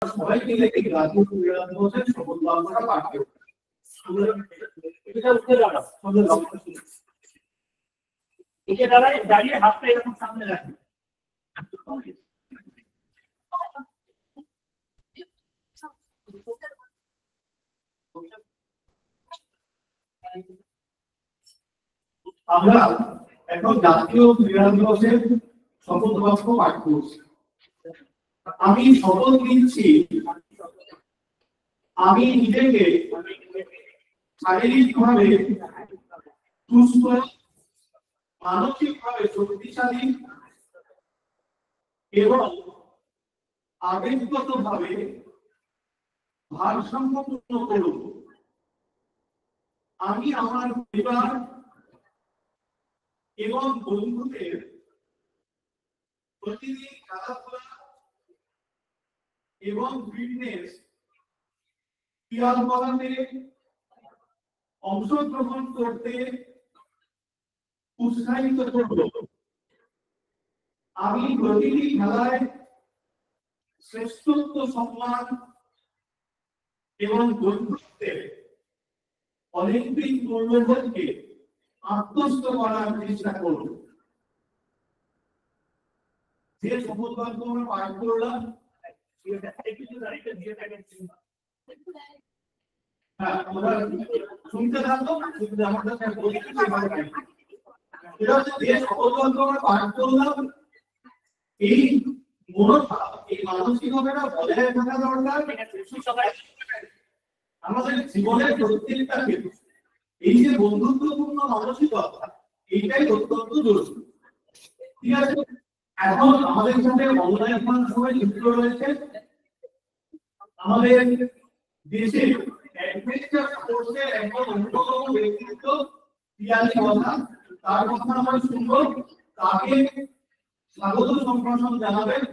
সবাই মিলে এই রাজু বসে শপথ বাক্যটা পাঠ করবে। এটা উঠে দাঁড়াও, সঙ্গে লক্ষ্য ছিল। একে দাঁড়িয়ে হাতটা এরকম সামনে রাখবে। আমরা এখন জাতীয় ক্রীড়া দিবসের শপথ বাক্য পাঠ করছি। আমি শপথ নিচ্ছি আমি নিজেকে শারীরিকভাবে সুস্থ, মানসিকভাবে শক্তিশালী এবং আবেগগতভাবে ভারসাম্যপূর্ণ করব। আমি আমার পরিবার এবং বন্ধুদের প্রতিদিন খেলাধুলা এবং ফিটনেস ক্রিয়াকলাপে অংশগ্রহণ করতে উৎসাহিত করব। আমি প্রতিটি খেলায় শ্রেষ্ঠত্ব সম্মান এবং বন্ধুত্বের অলিম্পিক মূল্যবোধকে আত্মস্থ করার চেষ্টা করব। যে শপথ বাক্য আমরা পাঠ করলাম, আমরা শুনতে থাকবো, যে শপথ বাক্য আমরা পাঠ করলাম, এই মনোভাব, এই মানসিকতাটা বজায় থাকা দরকার আমাদের জীবনের প্রত্যেকটা ক্ষেত্রে। এই যে বন্ধুত্বপূর্ণ মানসিকতা, এইটাই অত্যন্ত জরুরি। ঠিক আছে, এখন আমাদের সাথে অনলাইন মাধ্যমে যুক্ত রয়েছে আমাদের দেশে অ্যাডভেঞ্চার স্পোর্টসের একজন অন্যতম ব্যক্তিত্ব পিয়ালি কথা। তার কথা আমরা শুনবো। তাকে স্বাগত সম্ভাষণ জানাবেন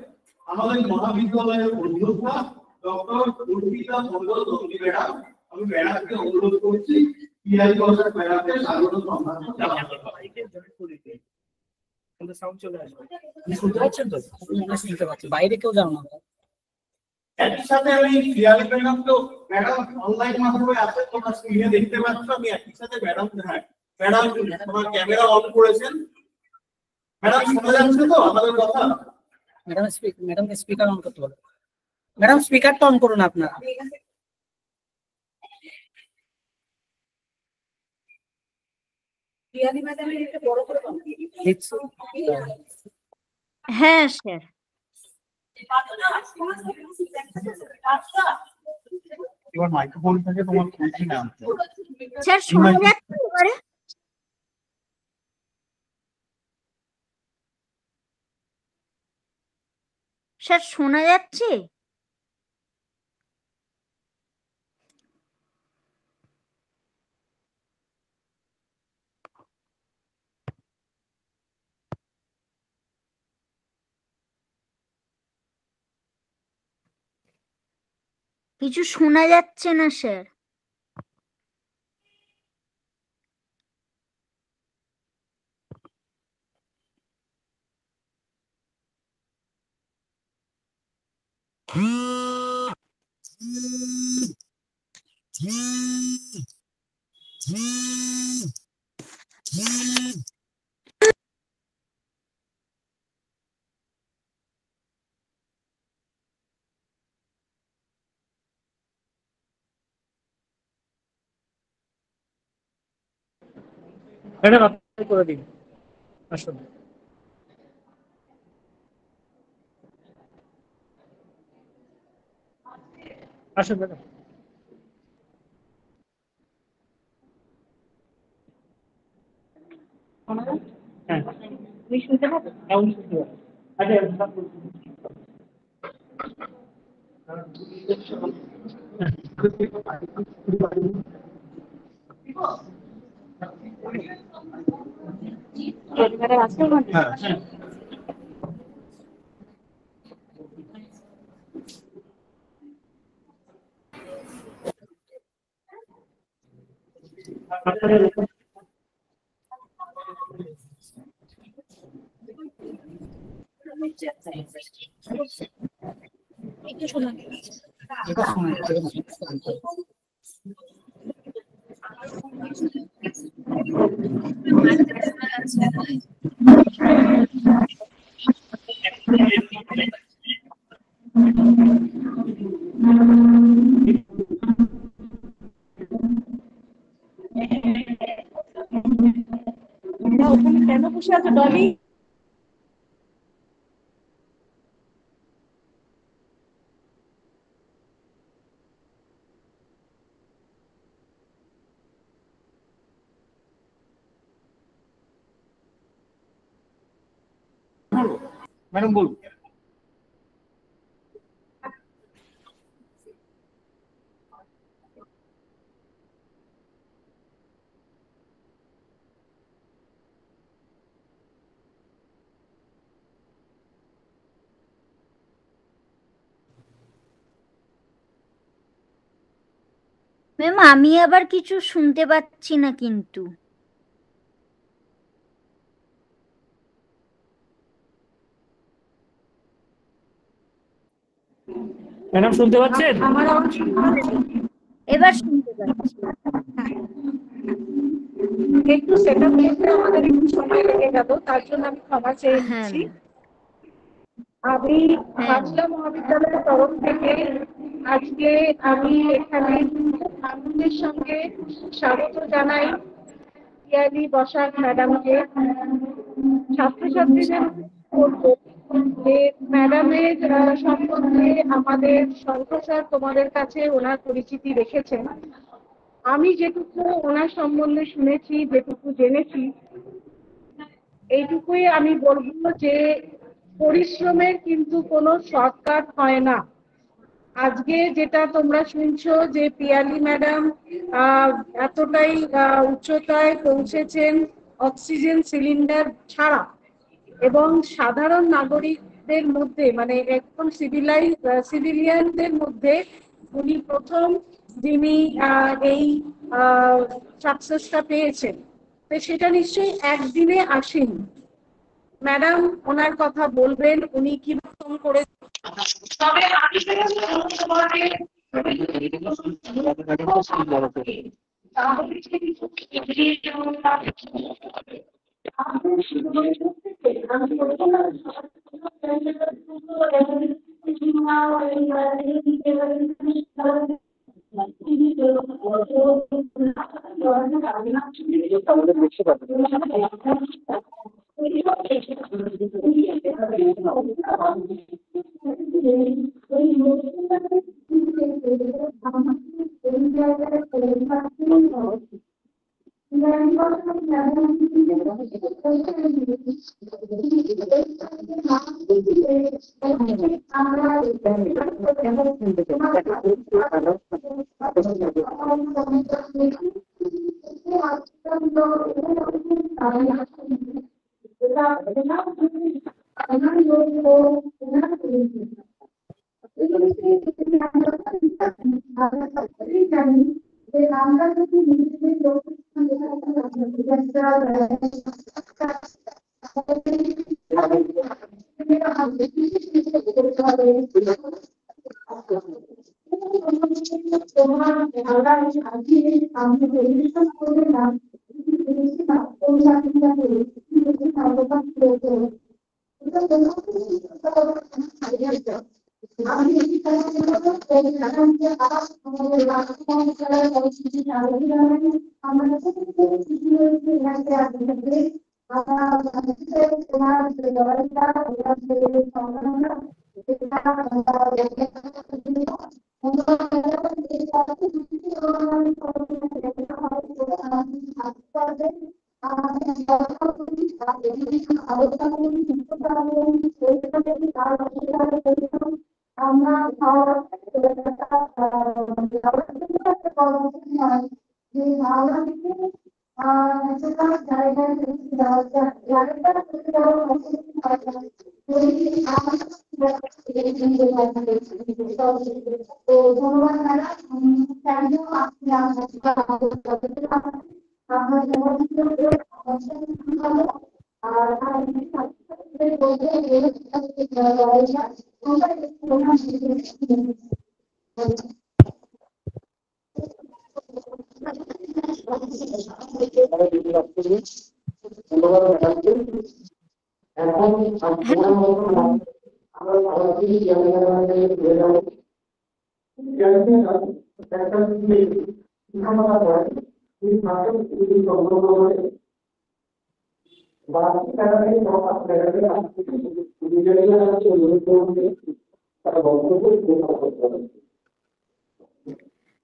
আমাদের মহাবিদ্যালয়ের অধ্যক্ষা ডক্টর অর্পিতা মণ্ডল ম্যাডাম। আমি ম্যাডামকে অনুরোধ করছি পিয়ালি কথার ম্যাডামকে স্বাগত সম্ভাষণ জানাবেন। সাউন্ড চলে আসবে, শুনতে পাচ্ছেন তো? শুনতে পাচ্ছি, বাইরে কেউ যাও না। একই সাথে আমি পিয়ালি ম্যাডামকে, ম্যাডাম অনলাইন মাধ্যমে আছে, তোমরা স্ক্রিনে দেখতে পাচ্ছ। আমি একই সাথে ম্যাডাম, হ্যাঁ ম্যাডাম তোমার ক্যামেরা অন করেছেন। ম্যাডাম শোনা যাচ্ছে তো আমাদের কথা? ম্যাডামকে স্পিকার অন করতে বলো। ম্যাডাম স্পিকারটা অন করুন আপনারা। হ্যাঁ স্যার। এবার মাইক্রোফোন থেকে তোমার খুঁজে না আনতে। স্যার শোনা যাচ্ছে এবারে? স্যার শোনা যাচ্ছে? কিছু শোনা যাচ্ছে না স্যার। ম্যাডাম আপনি করে দিন, আসুন। আসুন ম্যাডাম। হ্যাঁ তুমি শুনতে পাচ্ছ? এটা শোনা যাচ্ছে। এটা শোনা যাচ্ছে। ওখানে কেন বসে আছে ডলি? ম্যাডাম বলুন। ম্যাম আমি আবার কিছু শুনতে পাচ্ছি না কিন্তু। ম্যাডাম শুনতে পাচ্ছেন? আমার আওয়াজ শুনতে পাচ্ছেন? এবার শুনতে পাচ্ছি। একটু সেট আপ করতে আমাদের একটু সময় লেগে গেল, তার জন্য আমি ক্ষমা চেয়ে হ্যাঁ নিচ্ছি। আমি হ্যাঁ। বাংলা মহাবিদ্যালয়ের তরফ থেকে আজকে আমি এখানে আনন্দের সঙ্গে স্বাগত জানাই পিয়ালি বসাক ম্যাডামকে। ছাত্রছাত্রীদের বলবো যে ম্যাডামের সম্বন্ধে আমাদের শঙ্খ স্যার তোমাদের কাছে ওনার পরিচিতি রেখেছেন। আমি যেটুকু ওনার সম্বন্ধে শুনেছি, যেটুকু জেনেছি, এইটুকুই আমি বলবো যে পরিশ্রমের কিন্তু কোনো শর্টকাট হয় না। আজকে যেটা তোমরা শুনছো যে পিয়ালি ম্যাডাম এতটাই উচ্চতায় পৌঁছেছেন অক্সিজেন সিলিন্ডার ছাড়া, এবং সাধারণ নাগরিকদের মধ্যে মানে একদম সিভিলিয়ানদের মধ্যে উনি প্রথম যিনি এই সাকসেসটা পেয়েছেন। তো সেটা নিশ্চয়ই একদিনে আসেনি। ম্যাডাম ওনার কথা বলবেন উনি কিরকম করে। তবে আমি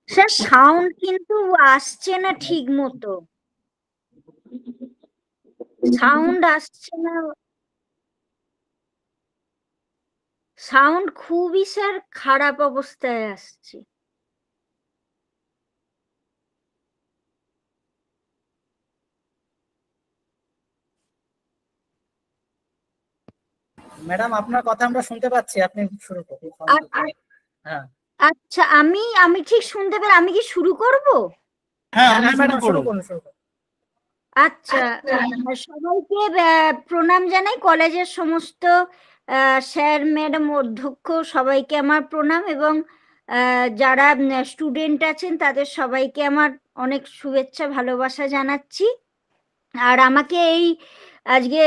স্যার সাউন্ড কিন্তু আসছে না ঠিক মতো, সাউন্ড আসছে না, সাউন্ড খুবই স্যার খারাপ অবস্থায় আসছে। ম্যাডাম আপনার কথা আমরা শুনতে পাচ্ছি, আপনি শুরু করুন। হ্যাঁ আচ্ছা, আমি ঠিক শুনতে পেলাম, আমি কি শুরু করব? হ্যাঁ ম্যাডাম শুরু করুন। আচ্ছা, সবাইকে প্রণাম জানাই, কলেজের সমস্ত স্যার ম্যাডাম অধ্যক্ষ সবাইকে আমার প্রণাম, এবং যারা স্টুডেন্ট আছেন তাদের সবাইকে আমার অনেক শুভেচ্ছা ভালোবাসা জানাচ্ছি। আর আমাকে এই আজকে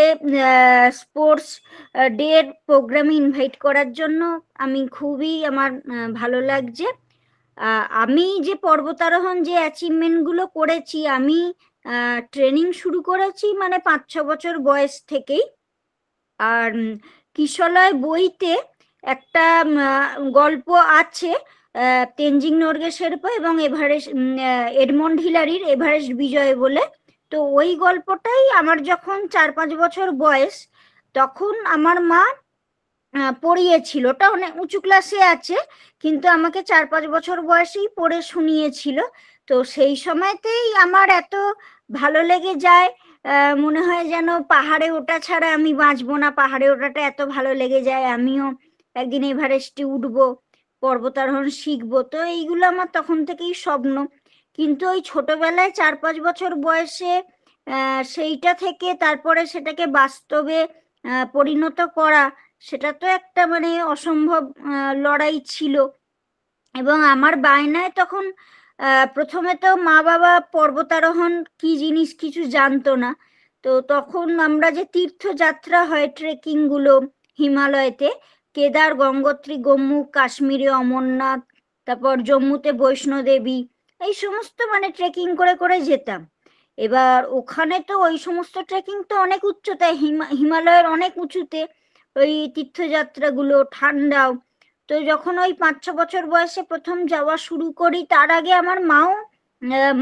স্পোর্টস ডে এর প্রোগ্রামে ইনভাইট করার জন্য আমি খুবই আমার ভালো লাগছে। আমি যে পর্বতারোহণ যে অ্যাচিভমেন্টগুলো করেছি, আমি ট্রেনিং শুরু করেছি মানে 5-6 বছর বয়স থেকেই। আর কিশলয় বইতে একটা গল্প আছে তেনজিং নোরগে শেরপা এবং এডমন্ড হিলারির এভারেস্ট বিজয় বলে। তো ওই গল্পটাই আমার যখন 4-5 বছর বয়স, তখন আমার মা পড়িয়েছিল, ওটা অনেক উঁচু ক্লাসে আছে, কিন্তু আমাকে 4-5 বছর বয়সেই পড়ে শুনিয়েছিল। তো সেই সময়তেই আমার এত ভালো লেগে যায়, মনে হয় যেন পাহাড়ে ওঠা ছাড়া আমি বাঁচবো না, পাহাড়ে ওঠাটা এত ভালো লেগে যায়, আমিও একদিন এভারেস্টে উঠবো, পর্বতারোহণ শিখবো। তো এইগুলো আমার তখন থেকেই স্বপ্ন। কিন্তু ওই ছোটবেলায় 4-5 বছর বয়সে সেইটা থেকে তারপরে সেটাকে বাস্তবে পরিণত করা, সেটা তো একটা মানে অসম্ভব লড়াই ছিল। এবং আমার বায়নায় তখন প্রথমে তো মা বাবা পর্বতারোহণ কি জিনিস কিছু জানতো না। তো তখন আমরা যে তীর্থযাত্রা হয় ট্রেকিং গুলো হিমালয়তে, কেদার, গঙ্গোত্রী, গোমুখ, কাশ্মীরে অমরনাথ, তারপর জম্মুতে বৈষ্ণোদেবী, এই সমস্ত মানে ট্রেকিং করে করে যেতাম। এবার ওখানে তো ওই সমস্ত ট্রেকিং তো অনেক উচ্চতায়, হিমালয়ের অনেক উঁচুতে ওই তীর্থযাত্রাগুলো, ঠান্ডাও। তো যখন ওই 5-6 বছর বয়সে প্রথম যাওয়া শুরু করি, তার আগে আমার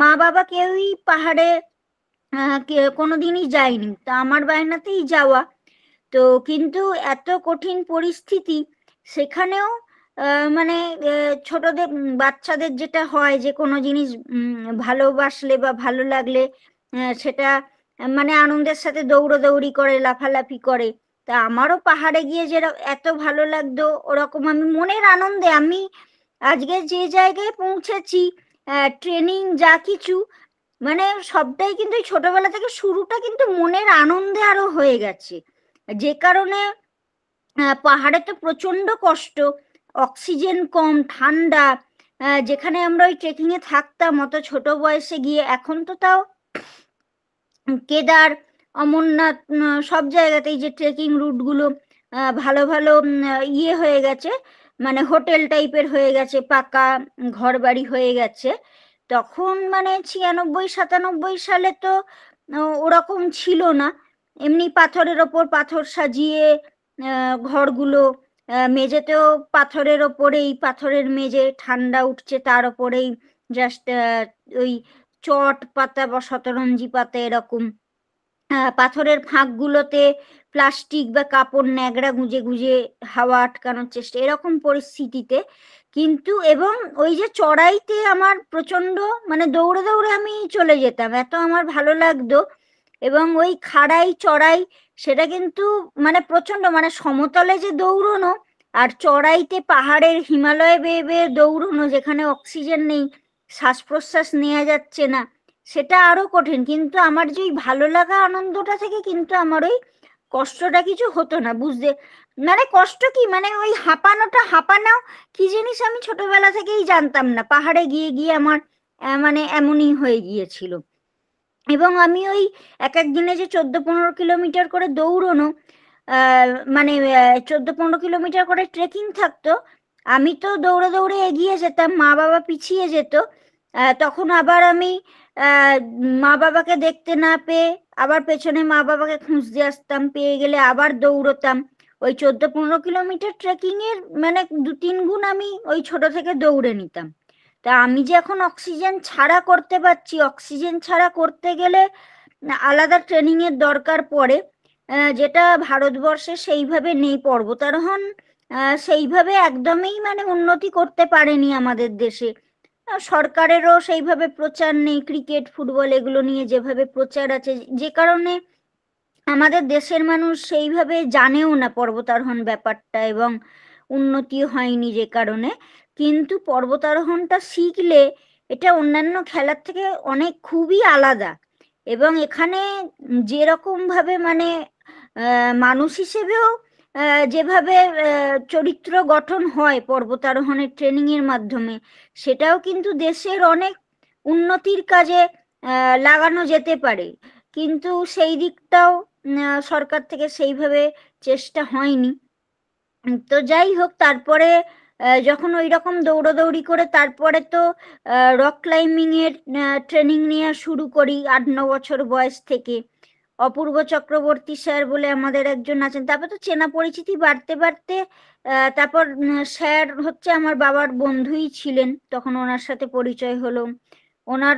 মা বাবা কেউই পাহাড়ে কোনোদিনই যায়নি, তা আমার বায়নাতেই যাওয়া। তো কিন্তু এত কঠিন পরিস্থিতি, সেখানেও মানে ছোটদের বাচ্চাদের যেটা হয় যে কোনো জিনিস ভালোবাসলে বা ভালো লাগলে সেটা মানে আনন্দের সাথে দৌড়াদৌড়ি করে, লাফালাফি করে। তা আমারও পাহাড়ে গিয়ে যেরকম এত ভালো লাগতো, ওরকম আমি মনের আনন্দে আমি আজকে যে জায়গায় পৌঁছেছি, ট্রেনিং যা কিছু মানে সবটাই কিন্তু ছোটবেলা থেকে শুরুটা কিন্তু মনের আনন্দে আরো হয়ে গেছে। যে কারণে পাহাড়ে তো প্রচন্ড কষ্ট, অক্সিজেন কম, ঠান্ডা, যেখানে আমরা ওই ট্রেকিং এ থাকতাম অত ছোট বয়সে গিয়ে, এখন তো তাও কেদার, অমরনাথ সব জায়গাতেই যে ট্রেকিং রুট গুলো ভালো ভালো ইয়ে হয়ে গেছে, মানে হোটেল টাইপের হয়ে গেছে, পাকা ঘর বাড়ি হয়ে গেছে। তখন মানে 96-97 সালে তো ওরকম ছিল না, এমনি পাথরের ওপর পাথর সাজিয়ে ঘরগুলো, মেঝেতেও পাথরের ওপরেই, পাথরের মেঝে, ঠান্ডা উঠছে তার ওপরেই জাস্ট ওই চট পাতা বা শতরঞ্জি পাতা এরকম, পাথরের ফাঁকগুলোতে প্লাস্টিক বা কাপড় ন্যাকড়া গুঁজে গুঁজে হাওয়া আটকানোর চেষ্টা, এরকম পরিস্থিতিতে। কিন্তু এবং ওই যে চড়াইতে আমার প্রচন্ড মানে দৌড়ে দৌড়ে আমি চলে যেতাম, এত আমার ভালো লাগতো। এবং ওই খাড়াই চড়াই সেটা কিন্তু মানে প্রচন্ড, মানে সমতলে যে দৌড়নো আর চড়াইতে পাহাড়ের হিমালয় বেয়ে বেয়ে দৌড়নো, যেখানে অক্সিজেন নেই, শ্বাস প্রশ্বাস নেওয়া যাচ্ছে না, সেটা আরো কঠিন। কিন্তু আমার যে ভালো লাগা আনন্দটা থেকে কিন্তু আমার ওই কষ্টটা কিছু হতো না, বুঝতে মানে কষ্ট কি, মানে ওই হাঁপানো কি জিনিস আমি ছোটবেলা থেকেই জানতাম না, পাহাড়ে গিয়ে গিয়ে আমার মানে এমনই হয়ে গিয়েছিল। এবং আমি ওই এক এক দিনে যে 14-15 কিলোমিটার করে দৌড়নো, মানে 14-15 কিলোমিটার করে ট্রেকিং থাকতো, আমি তো দৌড়ে দৌড়ে এগিয়ে যেতাম, মা বাবা পিছিয়ে যেত। তখন আবার আমি মা বাবাকে দেখতে না পেয়ে আবার পেছনে মা বাবাকে খুঁজতে আসতাম, পেয়ে গেলে আবার দৌড়তাম। ওই 14-15 কিলোমিটার ট্রেকিং এর মানে 2-3 গুণ আমি ওই ছোট থেকে দৌড়ে নিতাম। তা আমি যে এখন অক্সিজেন ছাড়া করতে পারছি, অক্সিজেন ছাড়া করতে গেলে আলাদা ট্রেনিং এর দরকার পড়ে, যেটা ভারতবর্ষে সেইভাবে নেই। পর্বতারোহণ সেইভাবে একদমই মানে উন্নতি করতে পারেনি আমাদের দেশে। সরকারেরও সেইভাবে প্রচার নেই, ক্রিকেট ফুটবল এগুলো নিয়ে যেভাবে প্রচার আছে, যে কারণে আমাদের দেশের মানুষ সেইভাবে জানেও না পর্বতারোহণ ব্যাপারটা, এবং উন্নতি হয়নি যে কারণে। কিন্তু পর্বতারোহণটা শিখলে এটা অন্যান্য খেলার থেকে অনেক খুবই আলাদা, এবং এখানে যেরকম ভাবে মানে মানুষ হিসেবেও যেভাবে চরিত্র গঠন হয় পর্বতারোহণের ট্রেনিং এর মাধ্যমে, সেটাও কিন্তু দেশের অনেক উন্নতির কাজে লাগানো যেতে পারে। কিন্তু সেই দিকটাও সরকার থেকে সেইভাবে চেষ্টা হয়নি। তো যাই হোক, তারপরে যখন ওই রকম দৌড়াদৌড়ি করে তারপরে তো রক ক্লাইম্বিং এর ট্রেনিং নেওয়া শুরু করি 8-9 বছর বয়স থেকে। অপূর্ব চক্রবর্তী স্যার বলে আমাদের একজন আছেন, তারপর তো চেনা পরিচিতি বাড়তে বাড়তে তারপর স্যার হচ্ছে আমার বাবার বন্ধুই ছিলেন, তখন ওনার সাথে পরিচয় হলো। ওনার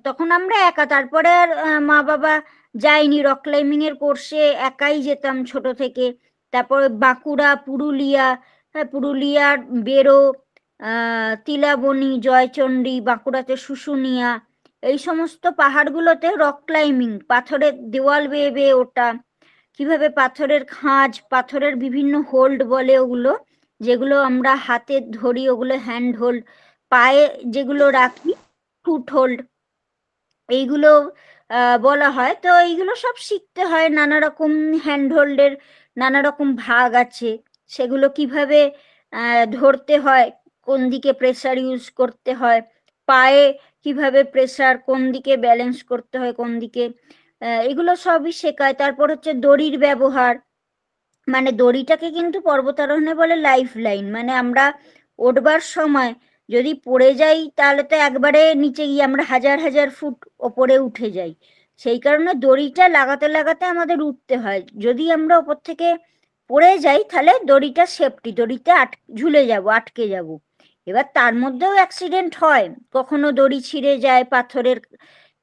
তখন আমরা একা, তারপরে আর মা বাবা যায়নি রক ক্লাইম্বিং এর কোর্সে, একাই যেতাম ছোট থেকে। তারপরে বাঁকুড়া, পুরুলিয়া, পুরুলিয়ার বেরো, তিলাবনি, জয়চণ্ডী, বাঁকুড়াতে শুশুনিয়া, এই সমস্ত পাহাড়গুলোতে রক ক্লাইম্বিং, পাথরের দেওয়াল বেয়ে বেয়ে ওঠা, কিভাবে পাথরের খাঁজ, পাথরের বিভিন্ন হোল্ড বলে ওগুলো, যেগুলো আমরা হাতে ধরি, ওগুলো হ্যান্ড হোল্ড, পায়ে যেগুলো রাখি ফুট হোল্ড, এইগুলো বলা হয়। তো এইগুলো সব শিখতে হয়, নানা রকম হ্যান্ড হোল্ডের নানা রকম ভাগ আছে, সেগুলো কিভাবে ধরতে হয়, কোন দিকে প্রেসার ইউজ করতে হয়, পায়ে কিভাবে প্রেসার, কোন দিকে ব্যালেন্স করতে হয়, কোন দিকে, এগুলো সবই শেখায়। তারপর হচ্ছে দড়ির ব্যবহার, মানে দড়িটাকে কিন্তু পর্বতারোহণে বলে লাইফ লাইন, মানে আমরা উঠবার সময় যদি পড়ে যাই তাহলে তো একবারে নিচে গিয়ে আমরা হাজার হাজার ফুট ওপরে উঠে যাই, সেই কারণে দড়িটা লাগাতে লাগাতে আমাদের উঠতে হয়। যদি আমরা ওপর থেকে পড়ে যাই তাহলে দড়িটা সেফটি, দড়িতে ঝুলে যাব, আটকে যাব। এবার তার মধ্যেও অ্যাক্সিডেন্ট হয়, কখনো দড়ি ছিঁড়ে যায় পাথরের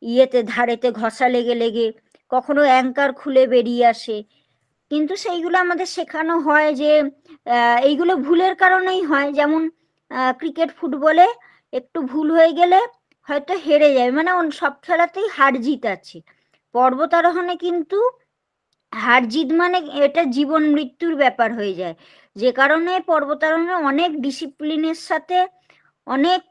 ইয়েতে ধারেতে ঘষা লেগে লেগে, কখনো অ্যাঙ্কার খুলে বেরিয়ে আসে। কিন্তু সেইগুলো আমাদের শেখানো হয় যে এইগুলো ভুলের কারণেই হয়। যেমন ক্রিকেট ফুটবলে একটু ভুল হয়ে গেলে হয়তো হেরে যায়, মানে সব খেলাতেই হার জিত আছে। পর্বতারোহণে কিন্তু হার জিত মানে এটা জীবন মৃত্যুর ব্যাপার হয়ে যায়, যে কারণে পর্বতারোহণে অনেক ডিসিপ্লিনের সাথে, অনেক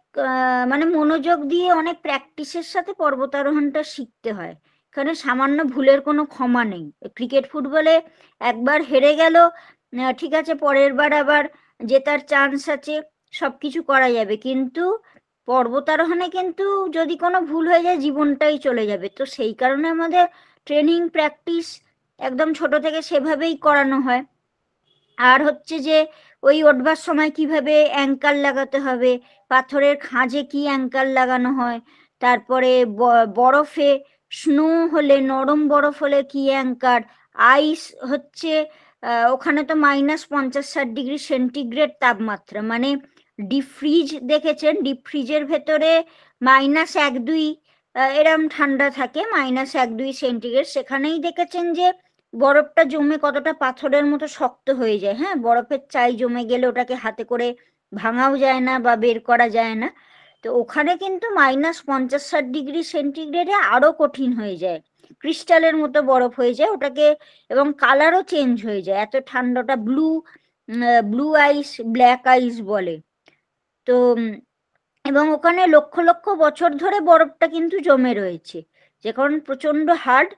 মানে মনোযোগ দিয়ে, অনেক প্র্যাকটিসের সাথে পর্বতারোহণটা শিখতে হয়। এখানে সামান্য ভুলের কোনো ক্ষমা নেই। ক্রিকেট ফুটবলে একবার হেরে গেল, ঠিক আছে, পরের বার আবার জেতার চান্স আছে, সবকিছু করা যাবে। কিন্তু পর্বতারোহণে কিন্তু যদি কোনো ভুল হয়ে যায় জীবনটাই চলে যাবে। তো সেই কারণে আমাদের ট্রেনিং প্র্যাকটিস একদম ছোট থেকে সেভাবেই করানো হয়। আর হচ্ছে যে ওই উঠবার সময় কিভাবে অ্যাঙ্কার লাগাতে হবে, পাথরের খাঁজে কি অ্যাঙ্কার লাগানো হয়, তারপরে বরফে স্নো হলে, নরম বরফ হলে কি অ্যাঙ্কার, আইস হচ্ছে ওখানে তো -50-60 ডিগ্রি সেন্টিগ্রেড তাপমাত্রা, মানে ডিপ ফ্রিজ দেখেছেন, ডিপ ফ্রিজের ভেতরে -1-2 এরম ঠান্ডা থাকে, -1-2 সেন্টিগ্রেড, সেখানেই দেখেছেন যে বরফটা জমে কতটা পাথরের মতো শক্ত হয়ে যায়। হ্যাঁ, বরফের চাই জমে গেলে ওটাকে হাতে করে ভাঙাও যায় না বা বের করা যায় না। তো ওখানে কিন্তু -50-60 ডিগ্রি সেন্টিগ্রেডে আরো কঠিন হয়ে যায়, ক্রিস্টালের মতো বরফ হয়ে যায় ওটাকে, এবং কালারও চেঞ্জ হয়ে যায়, এত ঠান্ডাটা ব্লু আইস, ব্ল্যাক আইস বলে। তো এবং ওখানে লক্ষ লক্ষ বছর ধরে বরফটা কিন্তু জমে রয়েছে, যে কারণ প্রচন্ড হার্ড।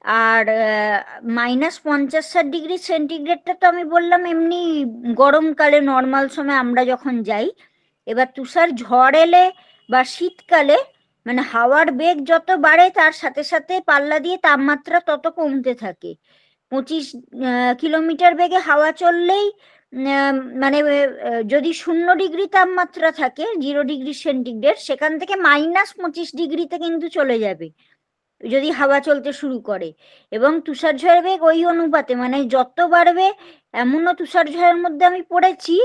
আর -50-60 ডিগ্রি সেন্টিগ্রেডটা তো আমি বললাম এমনি গরমকালে নর্মাল সময় আমরা যখন যাই। এবার তুষার ঝড় এলে বা শীতকালে মানে হাওয়ার বেগ যত বাড়ে তার সাথে সাথে পাল্লা দিয়ে তাপমাত্রা তত কমতে থাকে। 25 কিলোমিটার বেগে হাওয়া চললেই মানে যদি 0 ডিগ্রি তাপমাত্রা থাকে 0 ডিগ্রি সেন্টিগ্রেড, সেখান থেকে -25 ডিগ্রিতে কিন্তু চলে যাবে যদি হাওয়া চলতে শুরু করে। এবং তুষারঝড়ের বেগ ওই অনুপাতে মানে যত বাড়বে, এমনও তুষারঝড়ের মধ্যে আমি পড়েছি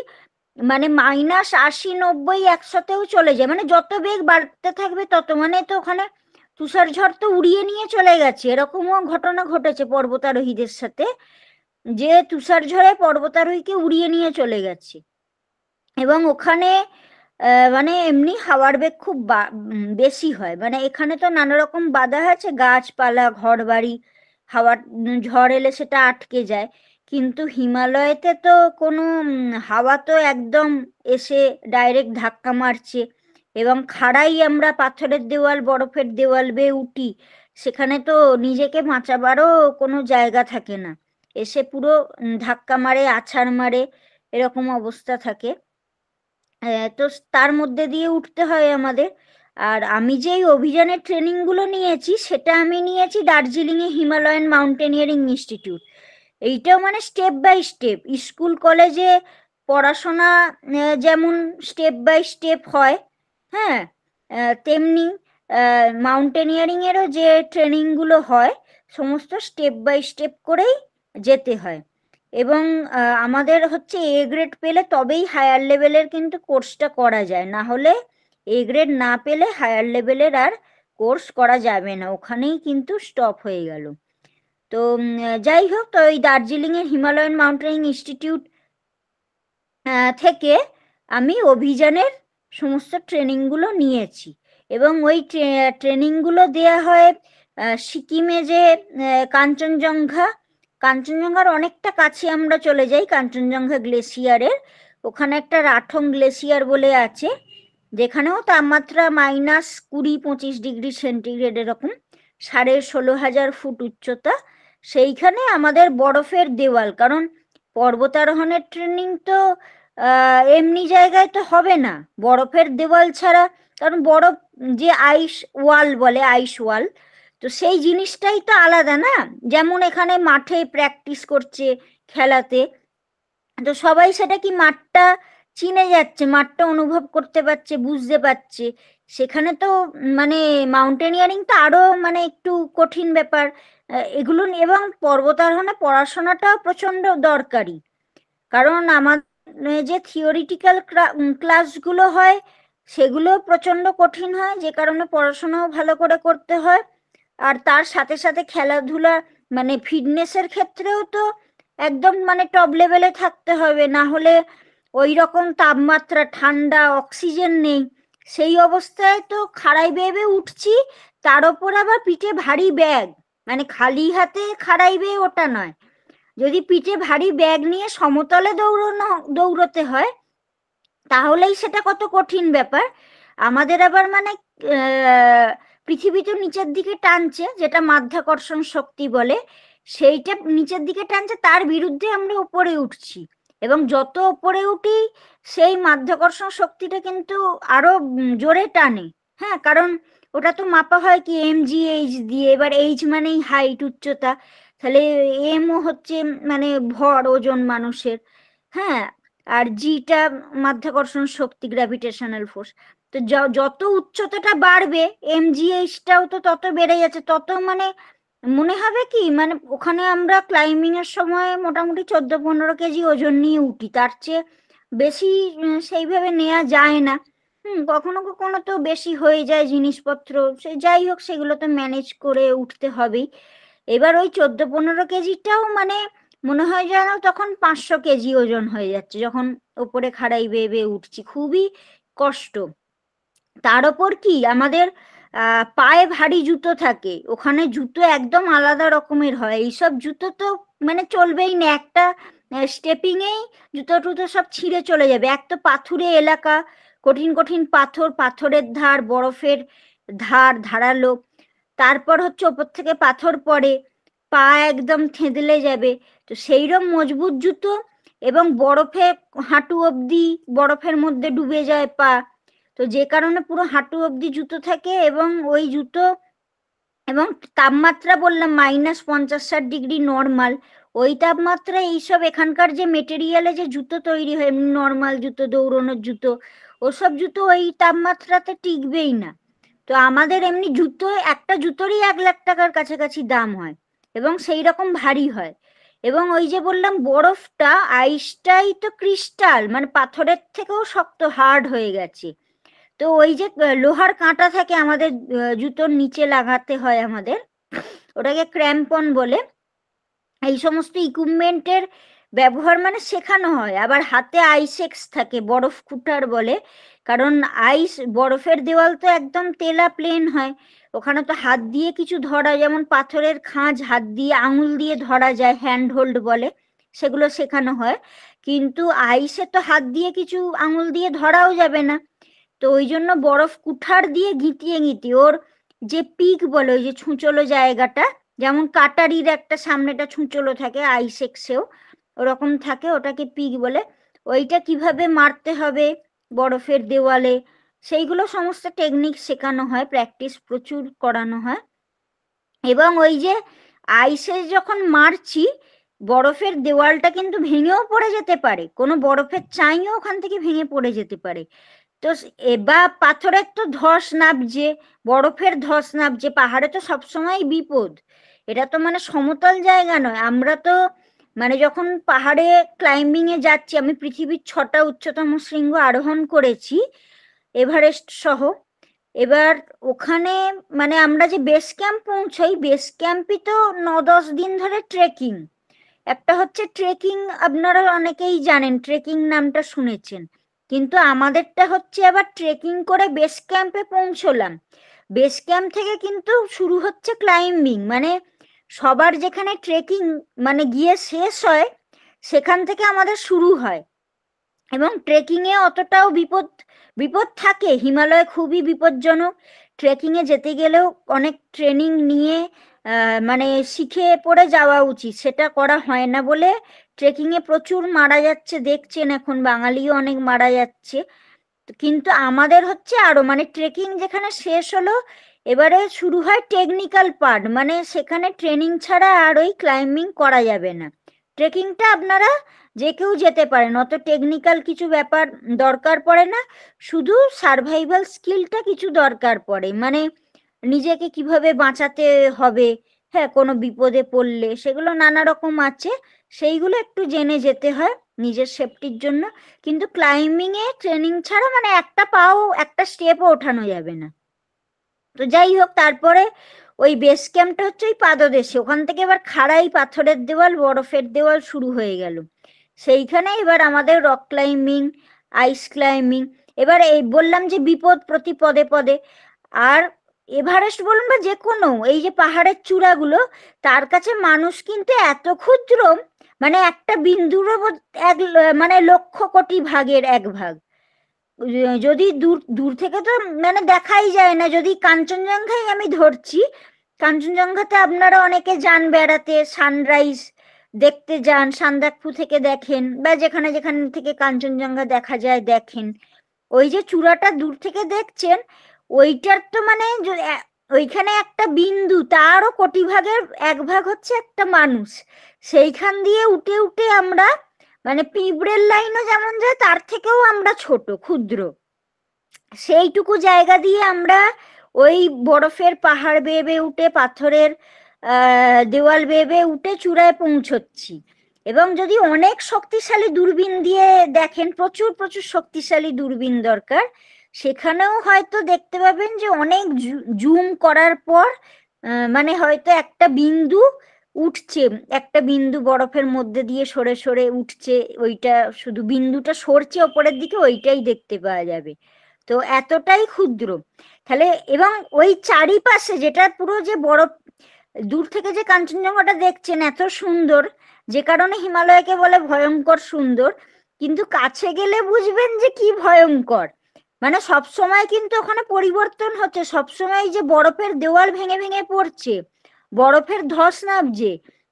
মানে -80, 90, 100তেও চলে যায়, মানে যত বেগ বাড়তে থাকবে তত, মানে তো ওখানে তুষারঝড় তো উড়িয়ে নিয়ে চলে গেছে। এরকমও ঘটনা ঘটেছে পর্বতারোহীদের সাথে, যে তুষারঝড়ে পর্বতারোহীকে উড়িয়ে নিয়ে চলে গেছে। এবং ওখানে মানে এমনি হাওয়ার বেগ খুব বেশি হয়, মানে এখানে তো নানা রকম বাধা আছে, গাছপালা, ঘরবাড়ি, হাওয়ার ঝড় এলে সেটা আটকে যায়। কিন্তু হিমালয়েতে তো কোনো হাওয়া তো একদম এসে ডাইরেক্ট ধাক্কা মারছে, এবং খাড়াই আমরা পাথরের দেওয়াল, বরফের দেওয়াল বেয়ে উঠি, সেখানে তো নিজেকে বাঁচাবারও কোনো জায়গা থাকে না, এসে পুরো ধাক্কা মারে, আছাড় মারে, এরকম অবস্থা থাকে। তো তার মধ্যে দিয়ে উঠতে হয় আমাদের। আর আমি যেই অভিযানের ট্রেনিংগুলো নিয়েছি সেটা আমি নিয়েছি দার্জিলিংয়ে হিমালয়ান মাউন্টেনিয়ারিং ইনস্টিটিউট। এইটাও মানে স্টেপ বাই স্টেপ, স্কুল কলেজে পড়াশোনা যেমন স্টেপ বাই স্টেপ হয়, হ্যাঁ, তেমনি মাউন্টেনিয়ারিংয়েরও যে ট্রেনিংগুলো হয় সমস্ত স্টেপ বাই স্টেপ করেই যেতে হয়। এবং আমাদের হচ্ছে এ গ্রেড পেলে তবেই হায়ার লেভেলের কিন্তু কোর্সটা করা যায়, না হলে এ গ্রেড না পেলে হায়ার লেভেলের আর কোর্স করা যাবে না, ওখানেই কিন্তু স্টপ হয়ে গেল। তো যাই হোক, তো ওই দার্জিলিংয়ের হিমালয়ান মাউন্টেনিং ইনস্টিটিউট থেকে আমি অভিযানের সমস্ত ট্রেনিংগুলো নিয়েছি। এবং ওই ট্রেনিংগুলো দেয়া হয় সিকিমে যে কাঞ্চনজঙ্ঘার অনেকটা কাছে আমরা চলে যাই, কাঞ্চনজঙ্ঘা গ্লেসিয়ারের ওখানে একটা রাঠং গ্লেসিয়ার বলে আছে, যেখানেও তাপমাত্রা -20-25 ডিগ্রি সেন্টিগ্রেড এরকম, 16,500 ফুট উচ্চতা। সেইখানে আমাদের বরফের দেওয়াল, কারণ পর্বতারোহণের ট্রেনিং তো এমনি জায়গায় তো হবে না, বরফের দেওয়াল ছাড়া, কারণ বরফ যে আইস ওয়াল বলে, আইস ওয়াল, তো সেই জিনিসটাই তো আলাদা না। যেমন এখানে মাঠে প্র্যাকটিস করছে খেলাতে, তো সবাই সেটা কি মাঠটা চিনে যাচ্ছে, মাঠটা অনুভব করতে পারছে, বুঝতে পারছে। সেখানে তো মানে মাউন্টেনিয়ারিং তো আরো মানে একটু কঠিন ব্যাপার এগুলো। এবং পর্বতারোহণে পড়াশোনাটাও প্রচন্ড দরকারি, কারণ আমার যে থিওরিটিক্যাল ক্লাসগুলো হয় সেগুলো প্রচন্ড কঠিন হয়, যে কারণে পড়াশোনাও ভালো করে করতে হয়। আর তার সাথে সাথে খেলাধুলা মানে ফিটনেসের ক্ষেত্রেও তো একদম মানে টপ লেভেলে থাকতে হবে, না হলে ওই রকম তাপমাত্রা, ঠান্ডা, অক্সিজেন নেই, সেই অবস্থায় তো খাড়াই বেয়ে উঠছি, তার ওপর আবার পিঠে ভারী ব্যাগ, মানে খালি হাতে খাড়াই বেয়ে ওটা নয়, যদি পিঠে ভারী ব্যাগ নিয়ে সমতলে দৌড়তে হয় তাহলেই সেটা কত কঠিন ব্যাপার। আমাদের আবার মানে পৃথিবী তো নিচের দিকে টানছে, যেটা মাধ্যাকর্ষণ শক্তি বলে, সেইটা নিচের দিকে টানছে, তার বিরুদ্ধে আমরা উপরে উঠছি, এবং যত উপরে উঠি সেই মাধ্যাকর্ষণ শক্তিটা কিন্তু আরো জোরে টানে। হ্যাঁ, কারণ ওটা তো মাপা হয় কি mgh দিয়ে, এবার এইচ মানেই হাইট, উচ্চতা, তাহলে এমও হচ্ছে মানে ভর, ওজন মানুষের, হ্যাঁ, আর জিটা মাধ্যাকর্ষণ শক্তি, গ্র্যাভিটেশনাল ফোর্স। তো যত উচ্চতাটা বাড়বে mgh-টাও তো তত বেড়ে যাচ্ছে, তত মানে মনে হবে কি মানে ওখানে আমরা ক্লাইম্বিং এর সময় মোটামুটি 14-15 কেজি ওজন নিয়ে উঠি, তার চেয়ে বেশি সেইভাবে নেওয়া যায় না। কখনো কখনো তো বেশি হয়ে যায় জিনিসপত্র, সে যাই হোক সেগুলো তো ম্যানেজ করে উঠতে হবেই। এবার ওই 14-15 কেজিটাও মানে মনে হয় যেন তখন 500 কেজি ওজন হয়ে যাচ্ছে, যখন ওপরে খাড়াই বেয়ে বেয়ে উঠছি, খুবই কষ্ট। তার ওপর কি আমাদের পায়ে ভারী জুতো থাকে, ওখানে জুতো একদম আলাদা রকমের হয়, এইসব জুতো তো মানে চলবেই না, একটা স্টেপিংয়েই জুতো টুতো সব ছিঁড়ে চলে যাবে। এক তো পাথুরে এলাকা, কঠিন কঠিন পাথর, পাথরের ধার, বরফের ধার ধারালো, তারপর হচ্ছে ওপর থেকে পাথর পড়ে, পা একদম থেঁতলে যাবে। তো সেইরকম মজবুত জুতো, এবং বরফে হাঁটু অবধি বরফের মধ্যে ডুবে যায় পা, তো যে কারণে পুরো হাঁটু অবধি জুতো থাকে, এবং ওই জুতো, এবং তাপমাত্রা বললাম -50-60 ডিগ্রি নর্মাল। ওই তাপমাত্রা এইসব এখানকার যে মেটেরিয়ালে যে জুতো তৈরি হয়, এমনি নর্মাল জুতো, দৌড়ানোর জুতো, ওসব জুতো ওই তাপমাত্রাতে টিকবেই না। তো আমাদের এমনি জুতো, একটা জুতোরই 1 লাখ টাকার কাছাকাছি দাম হয়, এবং সেই রকম ভারী হয়। এবং ওই যে বললাম বরফটা, আইসটাই তো ক্রিস্টাল, মানে পাথরের থেকেও শক্ত, হার্ড হয়ে গেছে। তো ওই যে লোহার কাঁটা থাকে আমাদের জুতোর নিচে লাগাতে হয় আমাদের, ওটাকে ক্র্যাম্পন বলে। এই সমস্ত ইকুইপমেন্টের ব্যবহার মানে শেখানো হয়। আবার হাতে আইসেক্স থাকে, বরফ কুটার বলে, কারণ বরফের দেওয়াল তো একদম তেলা প্লেন হয়, ওখানে তো হাত দিয়ে কিছু ধরা, যেমন পাথরের খাঁজ হাত দিয়ে আঙুল দিয়ে ধরা যায়, হ্যান্ড হোল্ড বলে, সেগুলো শেখানো হয়। কিন্তু আইসে তো হাত দিয়ে কিছু আঙুল দিয়ে ধরাও যাবে না, তো ওই জন্য বরফ কুঠার দিয়ে গিঁটিয়ে গিঁটিয়ে ওর যে পিক বলে, ওই যে ছুঁচলো জায়গাটা, যেমন কাটারির একটা সামনেটা ছুঁচলো থাকে, আইসেক্সেও ওরকম থাকে, ওটাকে পিক বলে। ওইটা কিভাবে মারতে হবে বরফের দেওয়ালে, সেইগুলো সমস্ত টেকনিক শেখানো হয়, প্র্যাকটিস প্রচুর করানো হয়। এবং ওই যে আইসে যখন মারছি, বরফের দেওয়ালটা কিন্তু ভেঙেও পড়ে যেতে পারে, কোনো বরফের চাইও ওখান থেকে ভেঙে পড়ে যেতে পারে। তো বা পাথরের তো ধস নামছে, বরফের ধস নামছে, পাহাড়ে তো সবসময় বিপদ। এটা তো মানে সমতল জায়গা নয়। আমরা তো মানে যখন পাহাড়ে ক্লাইম্বিং এ যাচ্ছি, আমি পৃথিবীর 6টা উচ্চতম শৃঙ্গ আরোহণ করেছি, এভারেস্ট সহ। এবার ওখানে মানে আমরা যে বেস ক্যাম্প পৌঁছাই, বেস ক্যাম্পই তো 9-10 দিন ধরে ট্রেকিং। একটা হচ্ছে ট্রেকিং, আপনারা অনেকেই জানেন, ট্রেকিং নামটা শুনেছেন, কিন্তু আমাদেরটা হচ্ছে আবার ট্রেকিং করে বেস ক্যাম্পে পৌঁছলাম। বেস ক্যাম্প থেকে কিন্তু শুরু হচ্ছে ক্লাইম্বিং, মানে সবার যেখানে ট্রেকিং মানে গিয়ে শেষ হয়, সেখান থেকে আমাদের শুরু হয়। এবং ট্রেকিং এ অতটাও বিপদ থাকে, হিমালয় খুবই বিপজ্জনক। ট্রেকিং এ যেতে গেলেও অনেক ট্রেনিং নিয়ে মানে শিখে পড়ে যাওয়া উচিত, সেটা করা হয় না বলে ট্রেকিং এ প্রচুর মারা যাচ্ছে, দেখছেন এখন বাঙালিও অনেক মারা যাচ্ছে। কিন্তু আমাদের হচ্ছে আরো মানে ট্রেকিং যেখানে শেষ হলো, এবারে শুরু হয় টেকনিক্যাল পার্ট, মানে সেখানে ট্রেনিং ছাড়া আর ওই ক্লাইম্বিং করা যাবে না। ট্রেকিংটা আপনারা যে কেউ যেতে পারেন, অত টেকনিক্যাল কিছু ব্যাপার দরকার পড়ে না, শুধু সার্ভাইভাল স্কিলটা কিছু দরকার পড়ে, মানে নিজেকে কিভাবে বাঁচাতে হবে, হ্যাঁ কোনো বিপদে পড়লে, সেগুলো নানা রকম আছে, সেইগুলো একটু জেনে যেতে হয় নিজের সেফটির জন্য। কিন্তু ক্লাইম্বিং এ ট্রেনিং ছাড়া মানে একটা পাও, একটা স্টেপও ওঠানো যাবে না। তো যাই হোক, তারপরে ওই বেস ক্যাম্পটা হচ্ছে ওই পাদদেশে, ওখান থেকে এবার খাড়াই পাথরের দেওয়াল, বরফের দেওয়াল শুরু হয়ে গেল। সেইখানে এবার আমাদের রক ক্লাইম্বিং, আইস ক্লাইম্বিং। এবার এই বললাম যে বিপদ প্রতি পদে পদে। আর এভারেস্ট বলুন বা যে কোনো এই যে পাহাড়ের চূড়াগুলো, তার কাছে মানুষ কিন্তু এত ক্ষুদ্র, মানে একটা বিন্দুরও মানে লক্ষ কোটি ভাগের 1 ভাগ। যদি দূর দূর থেকে তো মানে দেখাই যায় না। যদি কাঞ্চনজঙ্ঘাই আমি ধরছি, কাঞ্চনজঙ্ঘাতে আপনারা অনেকে যান বেড়াতে, সানরাইজ দেখতে যান, সান্দাকফু থেকে দেখেন, বা যেখানে যেখানে থেকে কাঞ্চনজঙ্ঘা দেখা যায় দেখেন। ওই যে চূড়াটা দূর থেকে দেখছেন, ওইটার তো মানে ওইখানে একটা বিন্দু, তারও কোটি ভাগের 1 ভাগ হচ্ছে একটা মানুষ। সেইখান দিয়ে উঠে উঠে আমরা মানে পিঁপড়ের লাইনও যেমন যায়, তার থেকেও আমরা ছোট, ক্ষুদ্র। সেইটুকু জায়গা দিয়ে আমরা ওই বরফের পাহাড় বেয়ে বেয়ে উঠে, পাথরের দেওয়াল বেয়ে বেয়ে উঠে চূড়ায় পৌঁছচ্ছি। এবং যদি অনেক শক্তিশালী দূরবীন দিয়ে দেখেন, প্রচুর প্রচুর শক্তিশালী দূরবীন দরকার, সেখানেও হয়তো দেখতে পাবেন যে অনেক জুম করার পর মানে হয়তো একটা বিন্দু উঠছে, একটা বিন্দু বরফের মধ্যে দিয়ে সরে সরে উঠছে, ওইটা শুধু বিন্দুটা সরছে ওপরের দিকে, ওইটাই দেখতে পাওয়া যাবে। তো এতটাই ক্ষুদ্র। তাহলে এবং ওই চারিপাশে যেটা পুরো যে বরফ, দূর থেকে যে কাঞ্চনজঙ্ঘাটা দেখছেন এত সুন্দর, যে কারণে হিমালয়কে বলে ভয়ঙ্কর সুন্দর, কিন্তু কাছে গেলে বুঝবেন যে কি ভয়ঙ্কর। মানে সব সময় কিন্তু ওখানে পরিবর্তন হচ্ছে, সব সময় যে বরফের দেওয়াল ভেঙে ভেঙে পড়ছে, বরফের ধস নামছে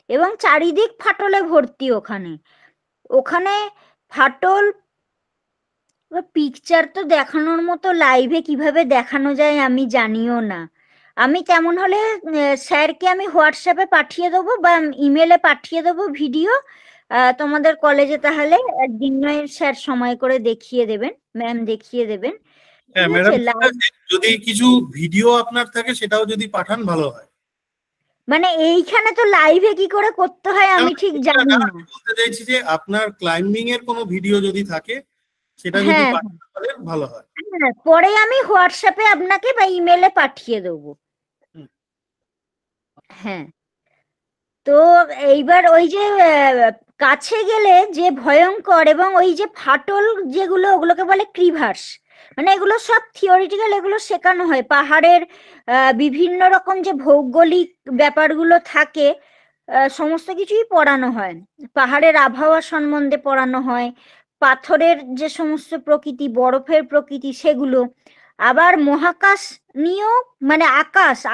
এবং চারিদিক ফাটলে ভর্তি। ওখানে ফাটল, পিকচার তো দেখানোর মতো লাইভে কিভাবে দেখানো যায় আমি জানিও না। আমি তেমন হলে স্যারকে আমি হোয়াটসঅ্যাপে পাঠিয়ে দেবো বা ইমেলে পাঠিয়ে দেবো ভিডিও, তোমাদের কলেজে তাহলে একদিন নয় স্যার সময় করে দেখিয়ে দেবেন, ম্যাম দেখিয়ে দেবেন। হ্যাঁ ম্যাডাম, যদি কিছু ভিডিও আপনার থাকে সেটাও যদি পাঠান ভালো হয়। মানে এইখানে তো লাইভে কি করে করতে হয় আমি ঠিক জানি না। বলতে চাইছি যে আপনার ক্লাইম্বিং এর কোনো ভিডিও যদি থাকে সেটা যদি পাঠান তাহলে ভালো হয়। হ্যাঁ, পরে আমি হোয়াটসঅ্যাপে আপনাকে বা ইমেলে পাঠিয়ে দেবো। হ্যাঁ, তো এইবার ওই যে কাছে গেলে যে ভয়ঙ্কর এবং ওই যে ফাটল যেগুলো, ওগুলোকে বলে ক্রিভার্স। মানে এগুলো সব থিওরিটিক্যাল, এগুলো শেখানো হয়। পাহাড়ের বিভিন্ন রকম যে ভৌগোলিক ব্যাপারগুলো থাকে সমস্ত কিছুই পড়ানো হয়। পাহাড়ের আবহাওয়া সম্বন্ধে পড়ানো হয়, পাথরের যে সমস্ত প্রকৃতি, বরফের প্রকৃতি সেগুলো। আবার মহাকাশ নিয়েও, মানে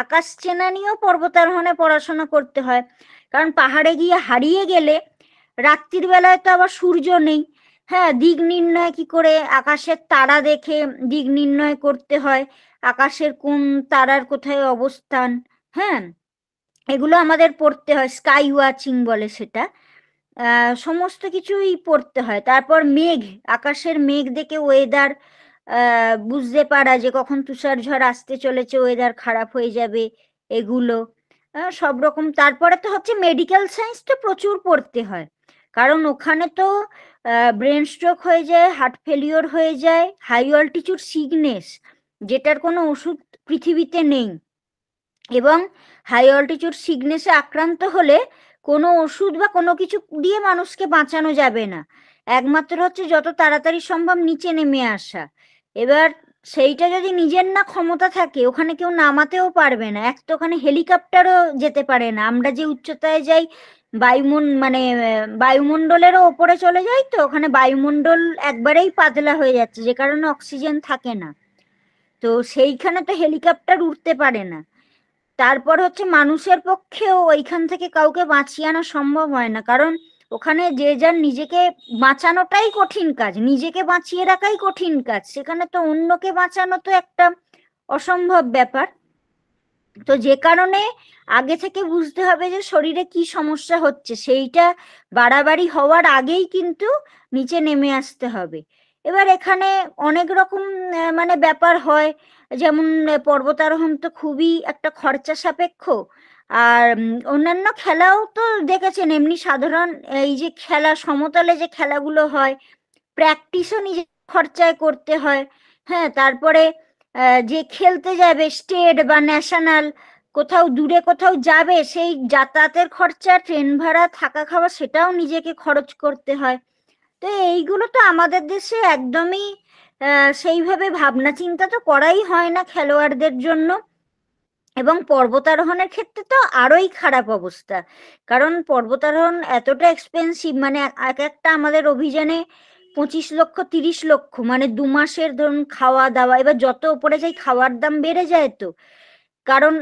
আকাশ চেনা নিয়েও পর্বতারোহণে পড়াশোনা করতে হয়। কারণ পাহাড়ে গিয়ে হারিয়ে গেলে রাত্রির বেলায় তো আবার সূর্য নেই। হ্যাঁ, দিক নির্ণয় কি করে, আকাশের তারা দেখে দিক নির্ণয় করতে হয়, আকাশের কোন তারার কোথায় অবস্থান। হ্যাঁ, এগুলো আমাদের পড়তে হয়, স্কাই ওয়াচিং বলে সেটা। সমস্ত কিছুই পড়তে হয়। তারপর মেঘ, আকাশের মেঘ দেখে ওয়েদার বুঝতে পারা যে কখন তুষার ঝড় আসতে চলেছে, ওয়েদার খারাপ হয়ে যাবে, এগুলো সব রকম। তারপরে তো হচ্ছে মেডিকেল সায়েন্স তো প্রচুর পড়তে হয়, কারণ ওখানে তো ব্রেন স্ট্রোক হয়ে যায়, হার্ট ফেলিওর হয়ে যায়, হাই অল্টিটিউড সিকনেস, যেটার কোনো ওষুধ পৃথিবীতে নেই। এবং হাই অল্টিটিউড সিকনেসে আক্রান্ত হলে কোনো ওষুধ বা কোনো কিছু দিয়ে মানুষকে বাঁচানো যাবে না, একমাত্র হচ্ছে যত তাড়াতাড়ি সম্ভব নিচে নেমে আসা। এবার সেইটা যদি নিজের না ক্ষমতা থাকে, ওখানে কেউ নামাতেও পারবে না। এক তো ওখানে হেলিকপ্টারও যেতে পারে না। আমরা যে উচ্চতায় যাই, বায়ুমণ্ডলেরও ওপরে চলে যাই, তো ওখানে বায়ুমণ্ডল একবারেই পাতলা হয়ে যাচ্ছে, যে কারণে অক্সিজেন থাকে না। তো সেইখানে তো হেলিকপ্টার উঠতে পারে না। তারপর হচ্ছে মানুষের পক্ষেও ওইখান থেকে কাউকে বাঁচিয়ে আনা সম্ভব হয় না, কারণ ওখানে যে যার নিজেকে বাঁচানোটাই কঠিন কাজ, নিজেকে বাঁচিয়ে রাখাই কঠিন কাজ। সেখানে তো অন্যকে বাঁচানো তো একটা অসম্ভব ব্যাপার। তো যে কারণে আগে থেকে বুঝতে হবে যে শরীরে কি সমস্যা হচ্ছে, সেইটা বাড়াবাড়ি হওয়ার আগেই কিন্তু নিচে নেমে আসতে হবে। এবার এখানে অনেক রকম মানে ব্যাপার হয়, যেমন পর্বতারোহণ তো খুবই একটা খরচা সাপেক্ষ। আর অন্যান্য খেলাও তো দেখেছেন, এমনি সাধারণ এই যে খেলা, সমতলে যে খেলাগুলো হয়, প্র্যাকটিসও নিজে খরচায় করতে হয়। হ্যাঁ, তারপরে যে খেলতে যাবে স্টেট বা ন্যাশনাল, কোথাও দূরে কোথাও যাবে, সেই যাতায়াতের খরচা, ট্রেন ভাড়া, থাকা খাওয়া, সেটাও নিজেকে খরচ করতে হয়। তো এইগুলো তো আমাদের দেশে একদমই সেইভাবে ভাবনা চিন্তা তো করাই হয় না খেলোয়াড়দের জন্য। এবং পর্বতারোহণের ক্ষেত্রে তো আরোই খারাপ অবস্থা, কারণ পর্বতারোহণ এতটা এক্সপেন্সিভ। মানে এক একটা আমাদের অভিযানে 25 লক্ষ 30 লক্ষ, মানে 2 মাসের ধরুন খাওয়া দাওয়া। এবার যত উপরে যাই খাওয়ার দাম বেড়ে যায়, তো কারণ